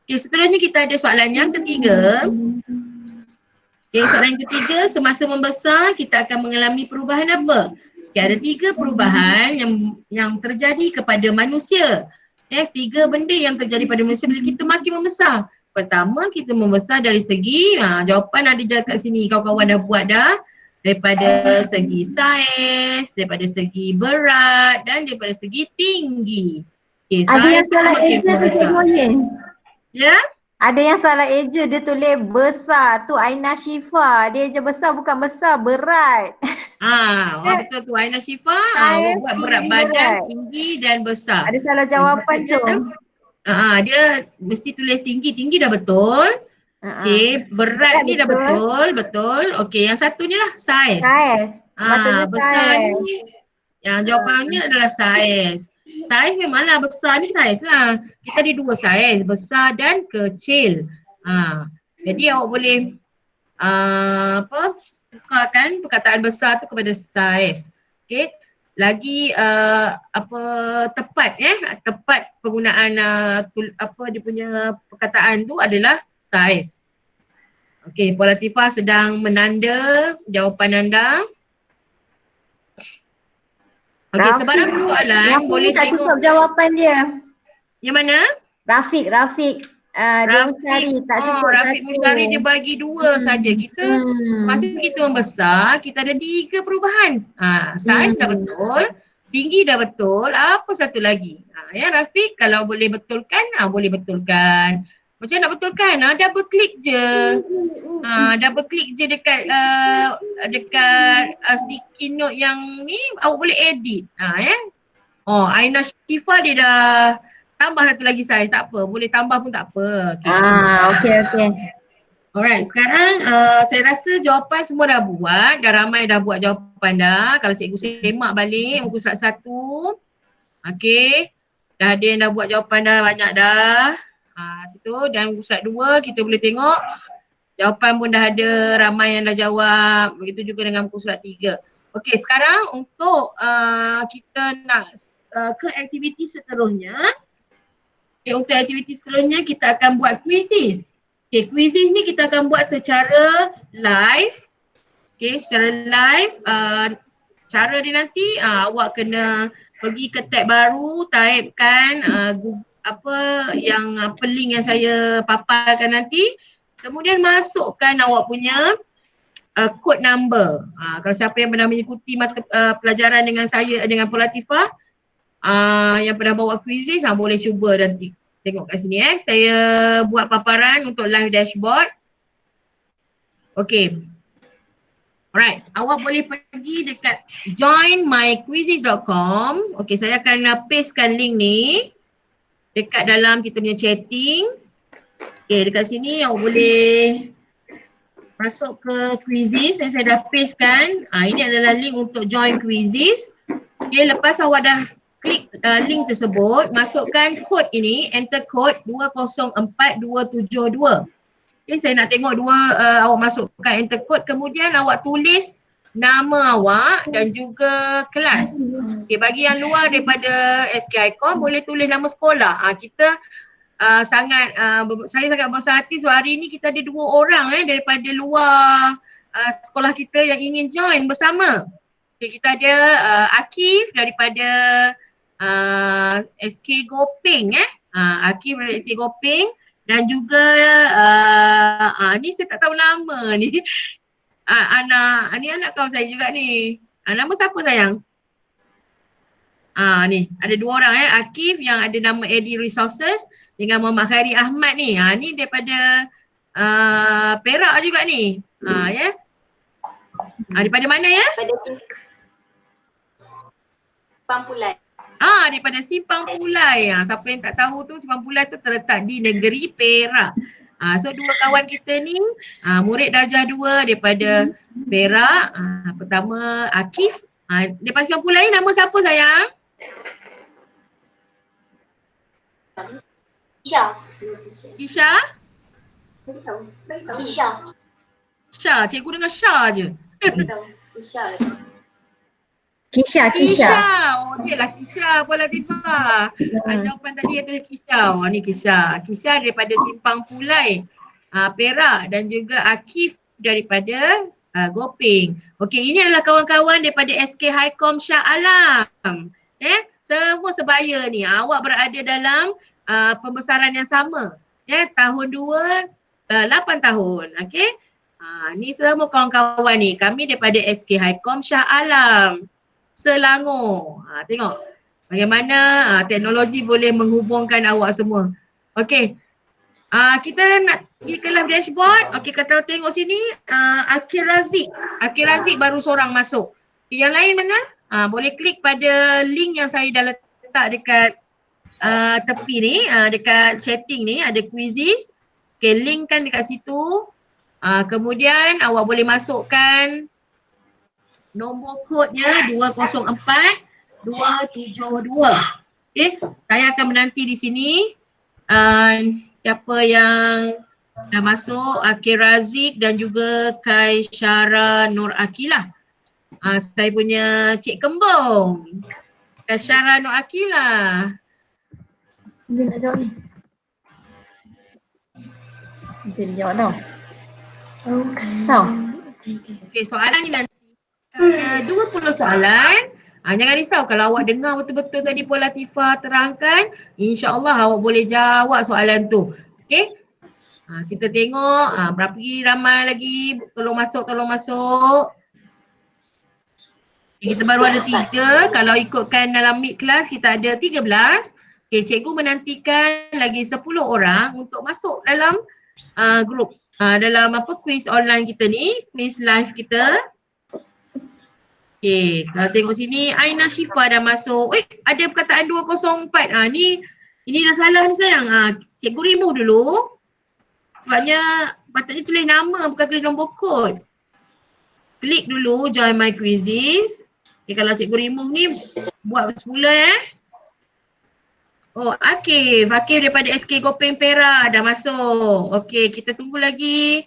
Okey, seterusnya kita ada soalan yang ketiga. Okey, soalan yang ketiga, semasa membesar kita akan mengalami perubahan apa? Okay, ada 3 perubahan yang terjadi kepada manusia. 3 benda yang terjadi pada manusia bila kita makin membesar. Pertama, kita membesar dari segi, jawapan ada kat sini, kawan-kawan dah buat dah. Daripada segi saiz, daripada segi berat dan daripada segi tinggi. Okay, ada yang salah makin eja tu membesar. Ya? Ada yang salah eja, dia tulis besar tu Aina Syifa. Dia eja besar bukan besar, berat. Betul tu Aina Syifa. Saiz, Buat tinggi, berat badan, berat. tinggi dan besar. Ada salah jawapan tu. Dia mesti tulis tinggi dah betul. Okey, berat ni dah betul. Okey, yang satu ni lah saiz. Besar ni, yang jawapannya adalah saiz. Saiz memanglah besar ni saiz lah. Kita ada 2 saiz, besar dan kecil. Jadi awak boleh tukarkan perkataan besar tu kepada saiz. Okey. Lagi tepat tepat penggunaan dia punya perkataan tu adalah saiz. Okey, Puan Latifah sedang menanda jawapan anda. Okey, sebarang persoalan boleh tak tengok. tutup jawapan dia. Yang mana? Rafiq. Dia Mustari tak cukup Rafiq Mustari dia bagi 2 saja. Kita masa kita membesar, kita ada 3 perubahan. Saiz dah betul, tinggi dah betul, apa satu lagi? Ya Rafiq, kalau boleh betulkan, boleh betulkan. Macam nak betulkan? Double click je. Double click je dekat sticky note yang ni, awak boleh edit. Aina Syifa dia dah tambah satu lagi saiz, tak apa. Boleh tambah pun tak apa. Okey. Alright, sekarang saya rasa jawapan semua dah buat. Dah ramai dah buat jawapan dah. Kalau cikgu semak balik muka surat 1. Okey. Dah ada yang dah buat jawapan dah, banyak dah. Situ, dan muka surat 2 kita boleh tengok. Jawapan pun dah ada, ramai yang dah jawab. Begitu juga dengan muka surat 3. Okey, sekarang untuk kita nak ke aktiviti seterusnya. Untuk aktiviti seterusnya kita akan buat quizzes. Okay, quizzes ni kita akan buat secara live. Okay, secara live. Cara dia nanti awak kena pergi ke tab baru, typekan link yang saya paparkan nanti. Kemudian masukkan awak punya code number. Kalau siapa yang pernah mengikuti pelajaran dengan saya, dengan Puan Latifah, yang pernah bawa quizzes, boleh cuba nanti tengok kat sini. Saya buat paparan untuk live dashboard. Okay. Alright, awak boleh pergi dekat joinmyquizzes.com. Okay, saya akan pastekan link ni dekat dalam kita punya chatting. Okay, dekat sini awak boleh masuk ke quizzes yang saya dah pastekan. Ini adalah link untuk join quizzes. Okay, lepas awak dah klik link tersebut, masukkan kod ini, enter kod 204272. Okay, saya nak tengok awak masukkan enter kod, kemudian awak tulis nama awak dan juga kelas. Okay, bagi yang luar daripada SKICOM boleh tulis nama sekolah. Kita saya sangat berbesar hati sebab hari ni kita ada 2 orang daripada luar sekolah kita yang ingin join bersama. Okay, kita ada Akif daripada SK Gopeng Akif dari SK Gopeng dan juga ni saya tak tahu nama ni. Anak kawan saya juga ni. Nama siapa sayang? Ni ada 2 orang Akif yang ada nama Eddie Resources dengan Muhammad Khairi Ahmad ni. Ni daripada Perak juga ni. Daripada mana ya? Pada Simpang Pulai. Daripada Simpang Pulai. Siapa yang tak tahu tu, Simpang Pulai tu terletak di negeri Perak. So 2 kawan kita ni murid darjah 2 daripada Perak. Pertama Akif. Daripada Simpang Pulai ni nama siapa sayang? Kisha. Kisha? Kisha. Syah, cikgu dengar Syah je. Kisha. Kisha. Oh dia lah Kisha Puan Latifah. Jawapan tadi yang tulis Kisha. Ni Kisha. Kisha daripada Simpang Pulai Perak dan juga Akif daripada Gopeng. Okey, ini adalah kawan-kawan daripada SK Highcom Shah Alam. Semua sebaya ni. Awak berada dalam pembesaran yang sama. Tahun 2, 8 tahun. Okey. Ni semua kawan-kawan ni. Kami daripada SK Highcom Shah Alam Selangor. Tengok bagaimana teknologi boleh menghubungkan awak semua. Okey. Kita nak pergi ke live dashboard. Okey, kita tengok sini Akil Razik. Akil Razik baru seorang masuk. Yang lain mana? Boleh klik pada link yang saya dah letak dekat tepi ni, dekat chatting ni ada quizzes. Okey, link kan dekat situ. Kemudian awak boleh masukkan nombor kodnya 204 272. Okey, saya akan menanti di sini. Siapa yang dah masuk, Akil Razik dan juga Kaisyara Nur Akilah. Saya punya Cik Kembong. Kaisyara Nur Akilah. Dia nak jawab ni. Dia jawab tau. Tahu? Okey, soalan ni nanti 20 soalan. Jangan risau kalau awak dengar betul-betul tadi Puan Latifah terangkan, insya-Allah awak boleh jawab soalan tu. Okey? Kita tengok berapa ramai lagi, tolong masuk. Kita baru ada 3, kalau ikutkan dalam Meet Class kita ada 13. Okey, cikgu menantikan lagi 10 orang untuk masuk dalam grup. Dalam quiz online kita ni, quiz live kita. Okey, kalau tengok sini Aina Syifa dah masuk. Ada perkataan 204. Ini dah salah ni sayang. Cikgu remove dulu. Sebabnya patutnya tulis nama bukan tulis nombor kod. Klik dulu join my quizzes. Okay, kalau cikgu remove ni buat semula Oh, Akif daripada SK Gopeng Perak dah masuk. Okey, kita tunggu lagi.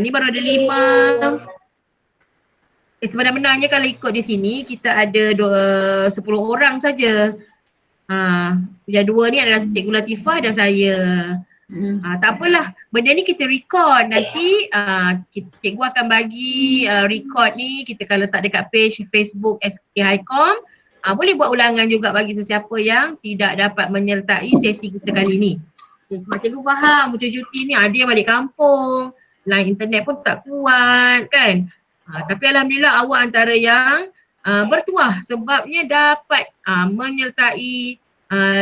Ni baru ada 5. Sebenarnya kalau ikut di sini kita ada 10 orang saja. Yang 2 ni adalah Cikgu Latifah dan saya. Tak apalah, benda ni kita record. Nanti cikgu akan bagi record ni, kita akan letak dekat page Facebook SK Highcom. Boleh buat ulangan juga bagi sesiapa yang tidak dapat menyertai sesi kita kali ni. Sebab cikgu faham cuti ni ada yang balik kampung, line internet pun tak kuat kan. Tapi alhamdulillah awak antara yang bertuah sebabnya dapat menyertai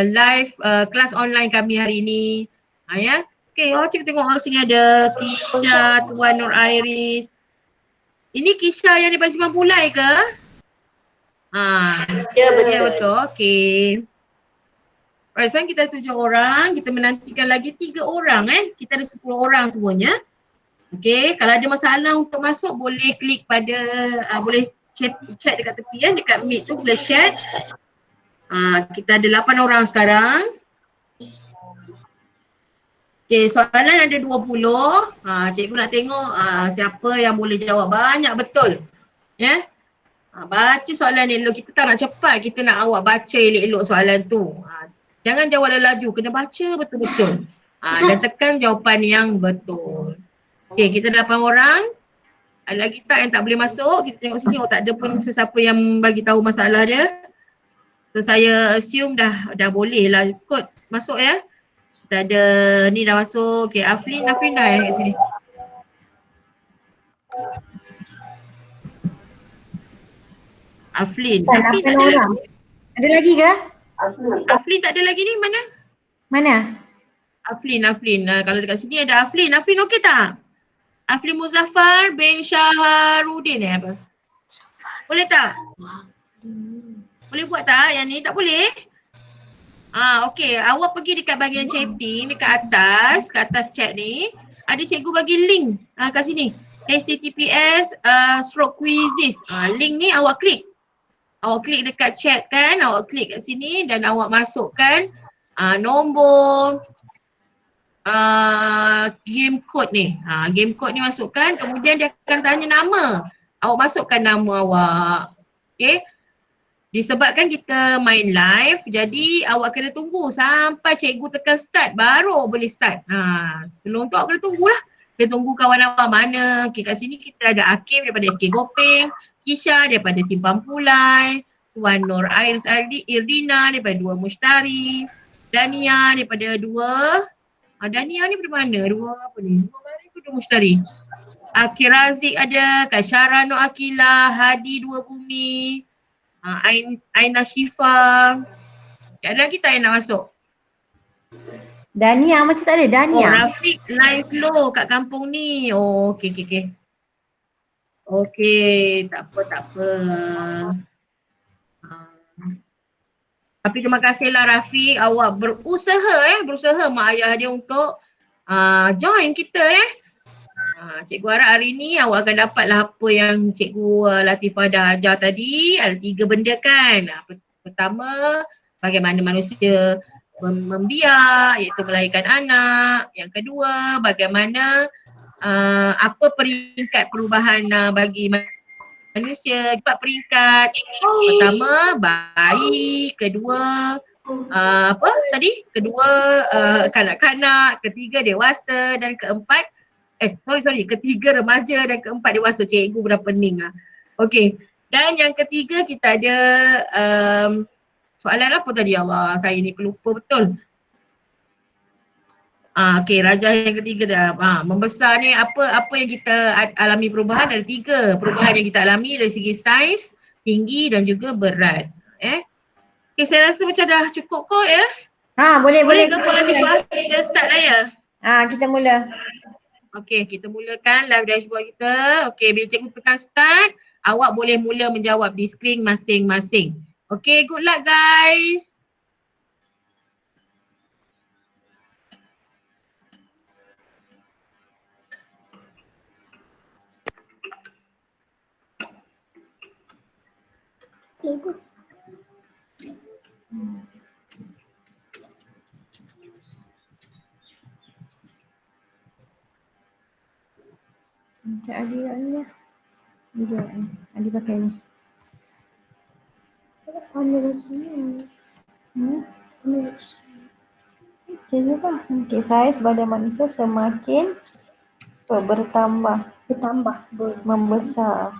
live kelas online kami hari ni. Okay, kita tengok sini ada Kisha, Tuan Nur Iris. Ini Kisha yang daripada Simpang Pulai ke? Ya betul. Okay. Alright, sekarang kita ada 7 orang, kita menantikan lagi 3 orang Kita ada 10 orang semuanya. Okay, kalau ada masalah untuk masuk boleh klik pada, boleh chat dekat tepi dekat Meet tu boleh chat. Kita ada 8 orang sekarang. Okay, soalan ada 20. Cikgu nak tengok siapa yang boleh jawab banyak betul. Baca soalan elok, kita tak nak cepat, kita nak awak baca elok-elok soalan tu. Jangan jawab laju, kena baca betul-betul. Dan tekan jawapan yang betul. Okay, kita 8 orang. Ada lagi tak yang tak boleh masuk? Kita tengok sini, tak ada pun sesiapa yang bagi tahu masalah dia. So saya assume dah boleh lah kot masuk ya. Dah ada ni dah masuk. Okay, Aflin dah kat sini. Aflin tak ada orang. lagi. Ada lagi ke? Aflin tak ada lagi ni, mana? Mana? Aflin. Kalau dekat sini ada Aflin. Aflin okey tak? Aflin Muzaffar bin Syaharudin apa? Boleh tak? Boleh buat tak yang ni? Tak boleh? Okey. Awak pergi dekat bahagian chatting, dekat atas chat ni. Ada cikgu bagi link kat sini. https://quizzes. Link ni awak klik. Awak klik dekat chat kan, awak klik kat sini dan awak masukkan nombor game code ni. Game code ni masukkan, kemudian dia akan tanya nama. Awak masukkan nama awak. Okay. Disebabkan kita main live, jadi awak kena tunggu sampai cikgu tekan start baru boleh start. Sebelum tu awak kena tunggulah. Kita tunggu kawan awak mana. Okay, kat sini kita ada Hakim daripada SK Gopeng, Kisha daripada Simpang Pulai, Tuan Nur Airis Irdina daripada 2 Mushtari, Dania daripada 2 Dania ni daripada mana? 2 apa ni? 2 Mari ke 2 Mushtari? Akir Razik ada, Kak Syara Nur Akilah, Hadi 2 Bumi, Aina Syifa. Ada lagi tak yang nak masuk? Dania macam tak ada, Dania. Rafiq live low kat kampung ni. Okey. Okey, tak apa. Tapi terima kasihlah Rafiq, awak berusaha mak ayah dia untuk join kita Cikgu harap hari ni awak akan dapatlah apa yang Cikgu Latifah dah ajar tadi. Ada 3 benda kan. Pertama, bagaimana manusia membiak iaitu melahirkan anak. Yang kedua, bagaimana apa peringkat perubahan bagi manusia. 4 peringkat. Pertama, bayi. Kedua, Kedua, kanak-kanak. Ketiga, dewasa. Dan keempat, ketiga remaja dan keempat dewasa. Cikgu dah pening lah. Okey. Dan yang ketiga kita ada soalan apa tadi Allah? Saya ni pelupa betul. Okey, rajah yang ketiga dah. Membesar ni apa yang kita alami perubahan? Ada 3 perubahan yang kita alami dari segi saiz, tinggi dan juga berat. Okey, saya rasa macam dah cukup kot ya. Boleh. Ke Puan Latifah? Kita start lah ya. Kita mula. Okey, kita mulakan live dashboard kita. Okey, bila cikgu tekan start, awak boleh mula menjawab di skrin masing-masing. Okey, good luck guys. Macam Adi kat ni lah. Adi pakai ni. Okey juga. Okey, saiz badan manusia semakin membesar.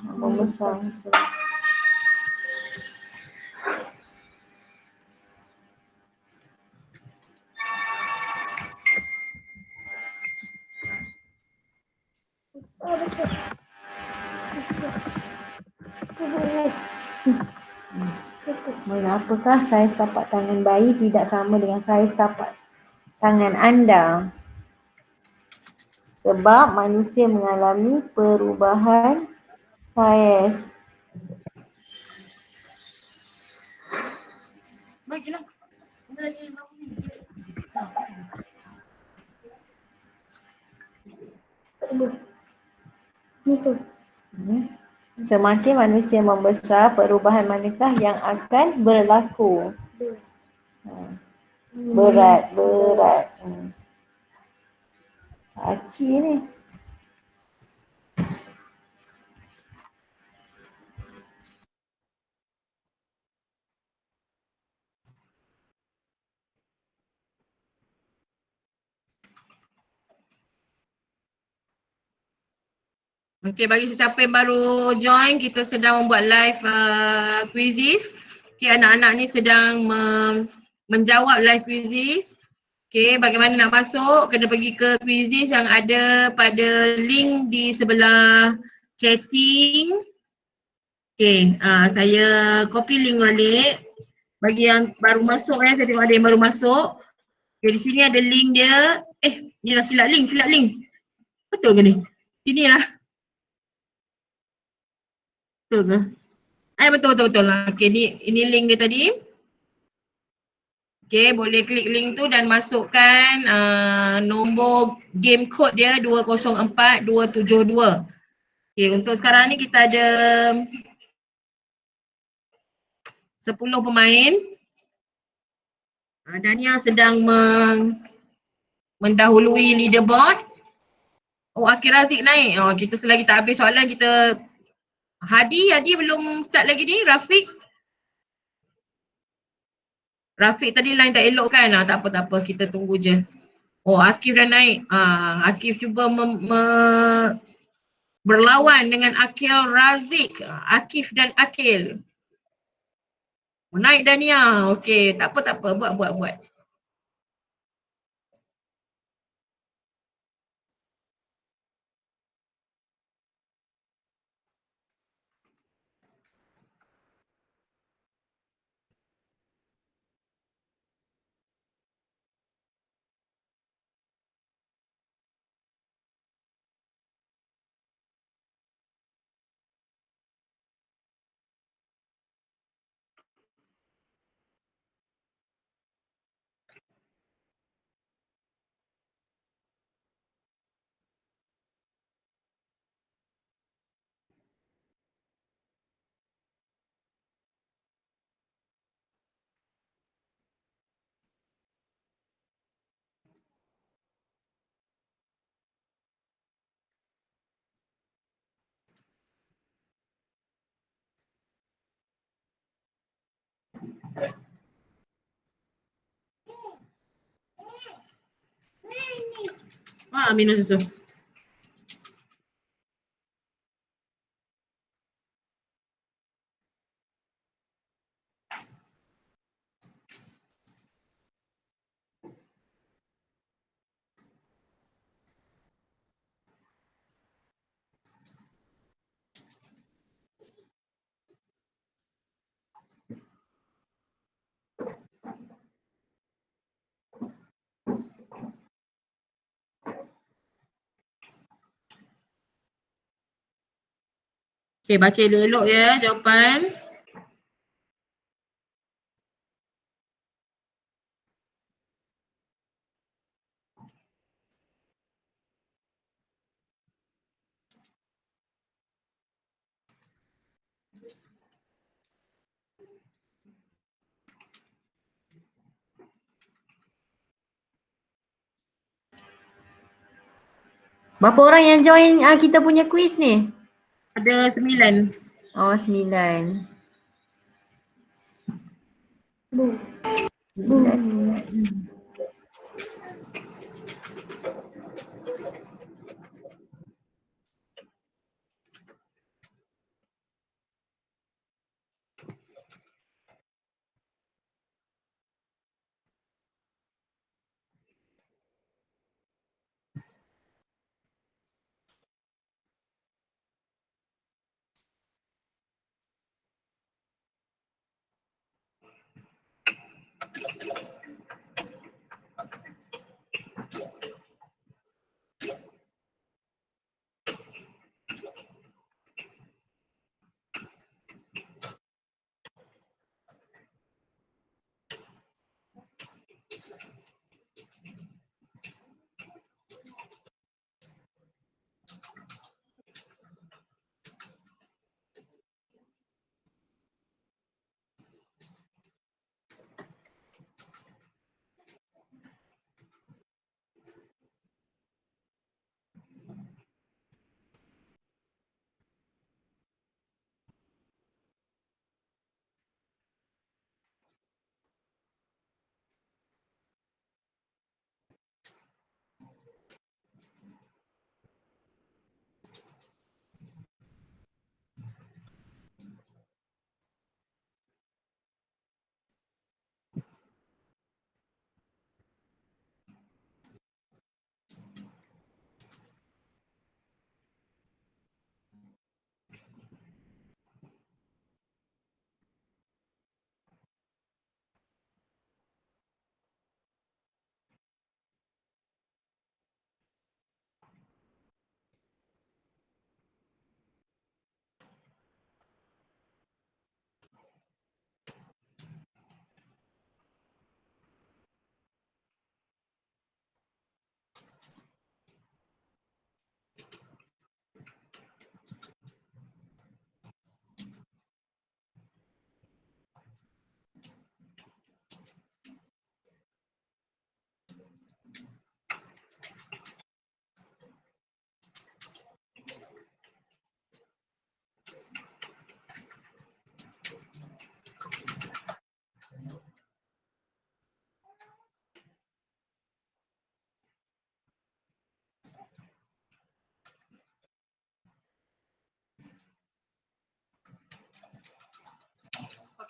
Mengapakah saiz tapak tangan bayi tidak sama dengan saiz tapak tangan anda? Sebab manusia mengalami perubahan saiz. Semakin manusia membesar, perubahan manakah yang akan berlaku? Berat. Aci ni. Okay, bagi sesiapa yang baru join, kita sedang membuat live quizzes. Okay, anak-anak ni sedang menjawab live quizzes. Okay, bagaimana nak masuk? Kena pergi ke quizzes yang ada pada link di sebelah chatting. Okay, saya copy link balik. Bagi yang baru masuk saya tengok ada yang baru masuk. Okay, di sini ada link dia. Ni dah silap link. Betul ke ni? Sini lah. Betul ke? Betul lah. Okay, ini link dia tadi. Okay, boleh klik link tu dan masukkan nombor game code dia 204272. Okay, untuk sekarang ni kita ada 10 pemain. Dania sedang mendahului leaderboard. Oh, Akhir Razik naik. Kita selagi tak habis soalan kita Hadi belum start lagi ni. Rafiq tadi line tak elok kan? Tak apa, kita tunggu je. Oh, Akif dah naik. Akif cuba berlawan dengan Akhil Razik. Akif dan Akil. Naik Dania. Okey, tak apa. Buat. Minum susu. Okay, baca elok-elok ya jawapan. Berapa orang yang join kita punya quiz ni? Ada 9. Oh, 9. 9.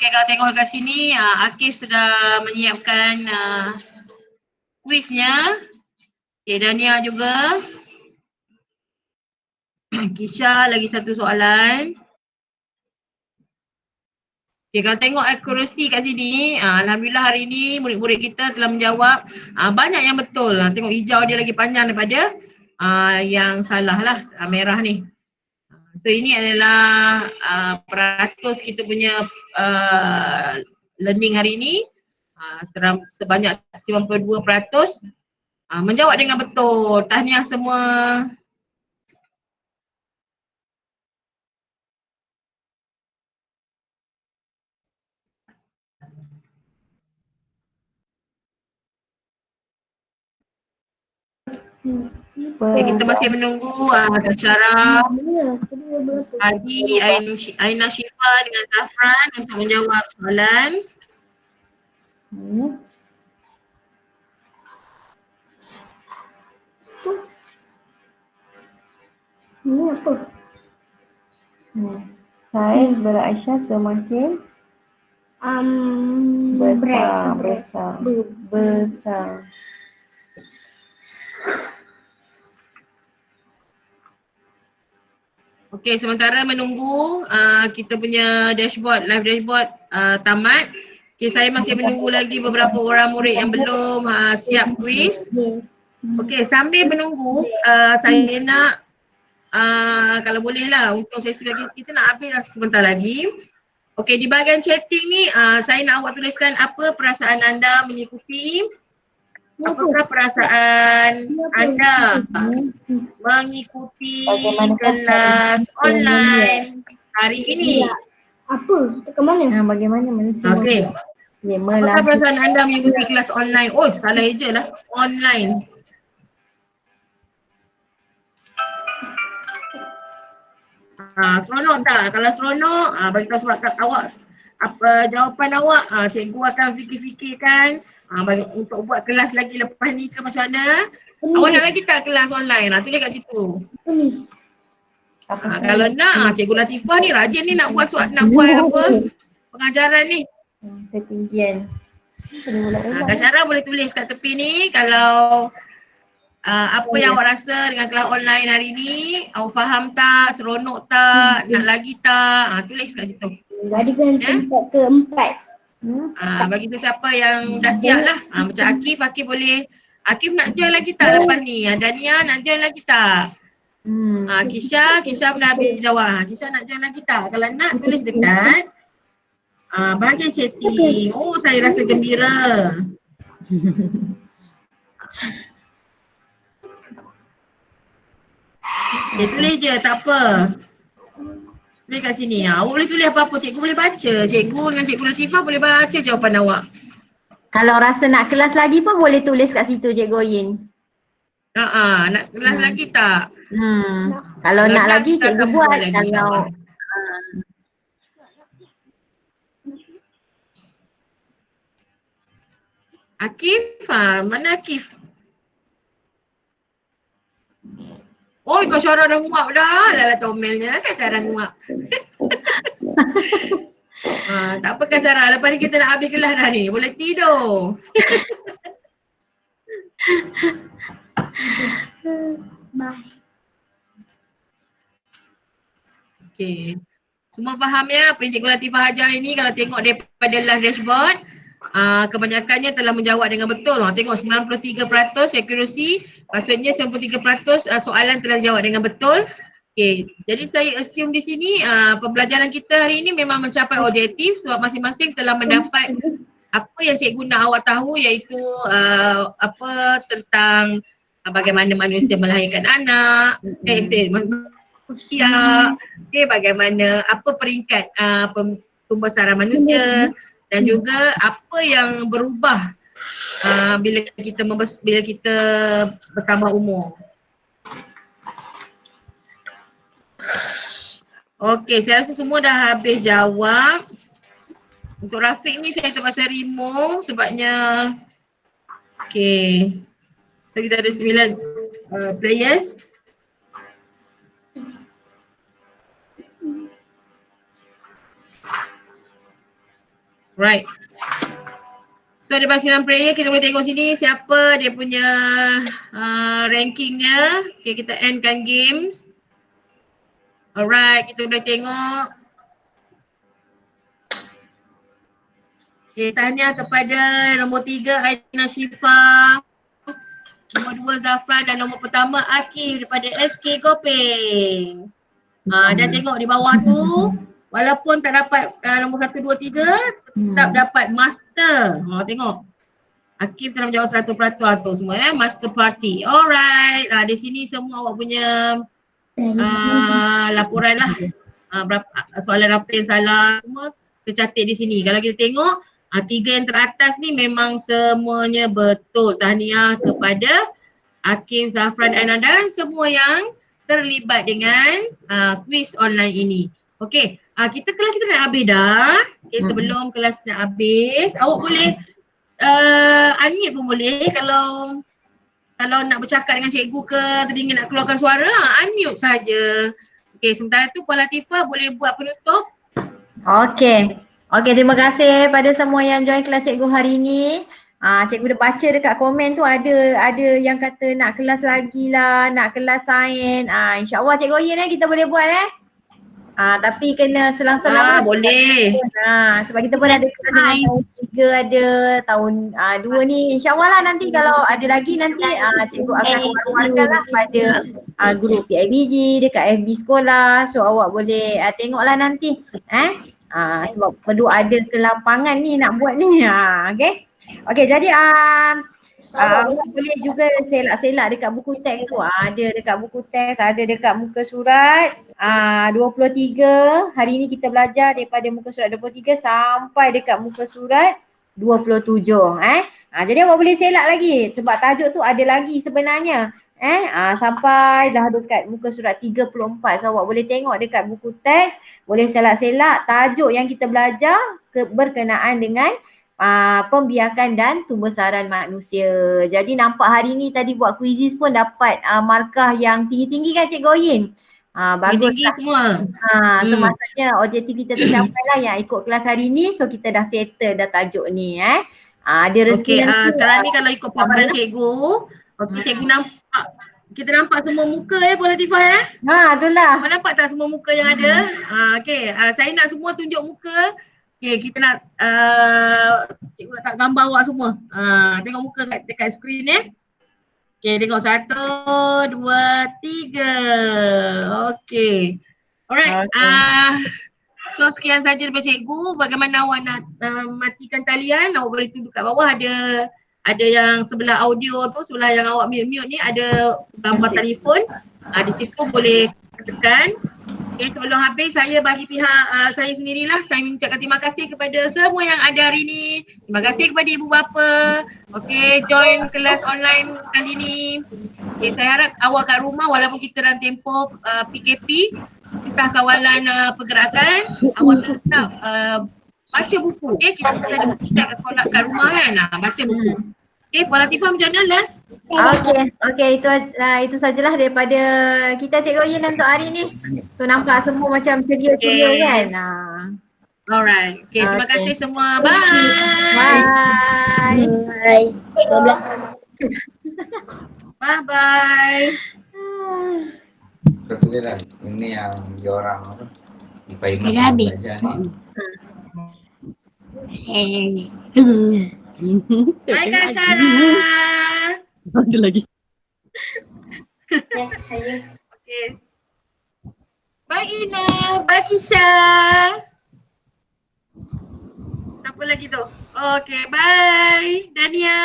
Okay, kalau tengok kat sini, Akif sudah menyiapkan kuisnya. Okay, Dania juga. Kisha lagi satu soalan. Okay, kalau tengok akurasi kat sini, Alhamdulillah hari ini murid-murid kita telah menjawab banyak yang betul. Tengok hijau dia lagi panjang daripada yang salah lah, merah ni. So ini adalah peratus kita punya learning hari ini. Sebanyak 92% menjawab dengan betul. Tahniah semua. Okay, kita masih menunggu secara Adi, Aina Syifa dengan Zafran untuk menjawab soalan. Ini apa? Saiz Aisyah semakin besar. Okey, sementara menunggu kita punya dashboard, live dashboard tamat. Okey, saya masih menunggu lagi beberapa orang murid yang belum siap quiz. Okey, sambil menunggu saya nak kalau boleh lah untuk sesi lagi, kita nak habis dah sebentar lagi. Okey, di bahagian chatting ni saya nak awak tuliskan apa perasaan anda mengikuti. Apakah perasaan anda mengikuti kelas online hari ini? Apa? Ke mana? Bagaimana manusia? Okey. Apakah perasaan anda mengikuti kelas online? Oh, salah eja lah. Online. Seronok tak? Kalau seronok, bagi tahu sebab awak apa jawapan awak, cikgu akan fikir-fikirkan untuk buat kelas lagi lepas ni ke macam mana. Awak nak lagi tak kelas online? Tulis kat situ. Kalau nak, Cikgu Latifah ni rajin ni nak buat apa pengajaran ni. Ketinggian. Kak Syara boleh tulis kat tepi ni kalau apa yang awak rasa dengan kelas online hari ni, awak faham tak, seronok tak, nak lagi tak, tulis kat situ. Jadikan tempat keempat. Bagi tu siapa yang dah siap lah, macam Akif boleh, Akif nak join lagi tak lepas ni, Dania nak join lagi tak? Kisha pun dah habis jawab, Kisha nak join lagi tak? Kalau nak tulis dekat bahagian chatting. Oh, saya rasa gembira. Tulis je, tak apa. Tulis kat sini. Awak boleh tulis apa-apa, cikgu boleh baca. Cikgu dengan Cikgu Latifah boleh baca jawapan awak. Kalau rasa nak kelas lagi pun boleh tulis kat situ Cikgu Oyin. Nak kelas lagi tak? Kalau nak lagi cikgu buat. Kalau Akif, mana Akif? Oh, kau Syara dah nguap dah. Lala tomelnya kan Syara nguap. Tak apa kan Syara, lepas ni kita nak habis kelas dah ni. Boleh tidur. Bye. Okay. Semua faham ya apa yang Cikgu Latifah ajar ini. Kalau tengok daripada live dashboard, kebanyakannya telah menjawab dengan betul. Tengok 93% accuracy, maksudnya 93% soalan telah dijawab dengan betul. Okay. Jadi saya assume di sini pembelajaran kita hari ini memang mencapai objektif sebab masing-masing telah mendapat apa yang cikgu nak awak tahu, iaitu apa tentang bagaimana manusia melahirkan anak, manusia, bagaimana apa peringkat pembesaran manusia dan juga apa yang berubah bila kita bertambah umur. Okey, saya rasa semua dah habis jawab. Untuk Rafiq ni saya terpaksa remove sebabnya okey. So kita ada 9 players. Right. So daripada 9 player kita boleh tengok sini siapa dia punya rankingnya. Okay, kita endkan games. Alright, kita boleh tengok. Okay, tahniah kepada nombor 3 Aina Syifa, nombor 2 Zafran dan nombor pertama Akif daripada SK Kopeng. Dan tengok di bawah tu walaupun tak dapat nombor 1, 2, 3 tetap dapat master. Tengok. Akif telah menjawab 100% tu semua master party. Alright. Di sini semua awak punya laporan lah. Berapa soalan apa yang salah semua tercatat di sini. Kalau kita tengok 3 yang teratas ni memang semuanya betul. Tahniah kepada Akif, Zafran, Aina dan semua yang terlibat dengan kuis online ini. Okey, kita nak habis dah. Okay, sebelum kelas nak habis, awak boleh unmute pun boleh kalau nak bercakap dengan cikgu ke teringin nak keluarkan suara, unmute saja. Okey, sementara tu Puan Latifah boleh buat penutup. Okey. Okey, terima kasih pada semua yang join kelas cikgu hari ini. Cikgu dah baca dekat komen tu ada yang kata nak kelas lagi lah, nak kelas sains. InsyaAllah Cikgu Oyen kita boleh buat tapi kena selang-selang. Boleh. Sebab kita pun ada kelas dengan tahun 3 ada, tahun 2 ni. InsyaAllah lah nanti kalau ada lagi nanti cikgu akan war-warkan lah pada grup PIBG dekat FB sekolah. So awak boleh tengoklah nanti. Sebab perlu ada kelapangan ni nak buat ni. Okay, jadi boleh juga selak-selak dekat buku teks tu. Ada dekat buku teks, ada dekat muka surat 23. Hari ni kita belajar daripada muka surat 23 sampai dekat muka surat 27. Jadi awak boleh selak lagi sebab tajuk tu ada lagi sebenarnya. Sampai dah dekat muka surat 34. So awak boleh tengok dekat buku teks, boleh selak-selak tajuk yang kita belajar berkenaan dengan pembiakan dan tumbesaran manusia. Jadi nampak hari ni tadi buat kuisis pun dapat markah yang tinggi-tinggi kan Cikgu Oyen? Bagus tinggi lah. semua. So maksudnya objektif kita tercapai lah yang ikut kelas hari ni. So kita dah settle dah tajuk ni ada rezeki nanti. Sekarang ni kalau ikut paparan cikgu, cikgu nampak, kita nampak semua muka Puan Latifah Itulah. Puan nampak tak semua muka yang ada? Saya nak semua tunjuk muka. Kita nak cikgu letak gambar awak semua. Tengok muka dekat skrin tengok 1, 2, 3. Okey. Alright. So sekian saja daripada cikgu. Bagaimana awak nak matikan talian? Awak boleh tunjuk kat bawah ada yang sebelah audio tu, sebelah yang awak mute ni ada gambar telefon. Di situ boleh tekan. Okay, sebelum habis saya bagi pihak saya sendirilah saya mengucapkan terima kasih kepada semua yang ada hari ini. Terima kasih kepada ibu bapa. Okey, join kelas online kali ini. Okey, saya harap awak kat rumah walaupun kita dalam tempoh PKP, kita kawalan pergerakan, awak tetap baca buku. Okey, kita ada buku kat sekolah kat rumah kan. Baca buku. Okey, Puan Latifah macam mana last? Okey, itu sajalah daripada kita Cikgu Oyen untuk hari ni. So nampak semua macam ceria-ceria kan. Alright. Okey, terima kasih semua. Bye. Bye. Bye. Kau tulis lah, ini yang diorang apa? Ipa-ipa belajar ni. Bye Kak Syarah. Ada lagi. Yes, saya. Okay. Bye Ina. Bye Kisha. Siapa lagi tu? Okay, bye. Dania.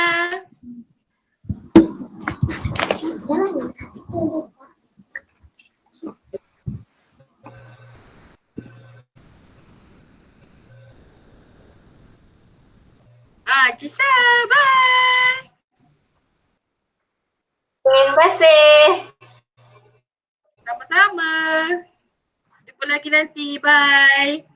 Kisha, bye. Terima kasih. Sama-sama. Jumpa lagi nanti. Bye.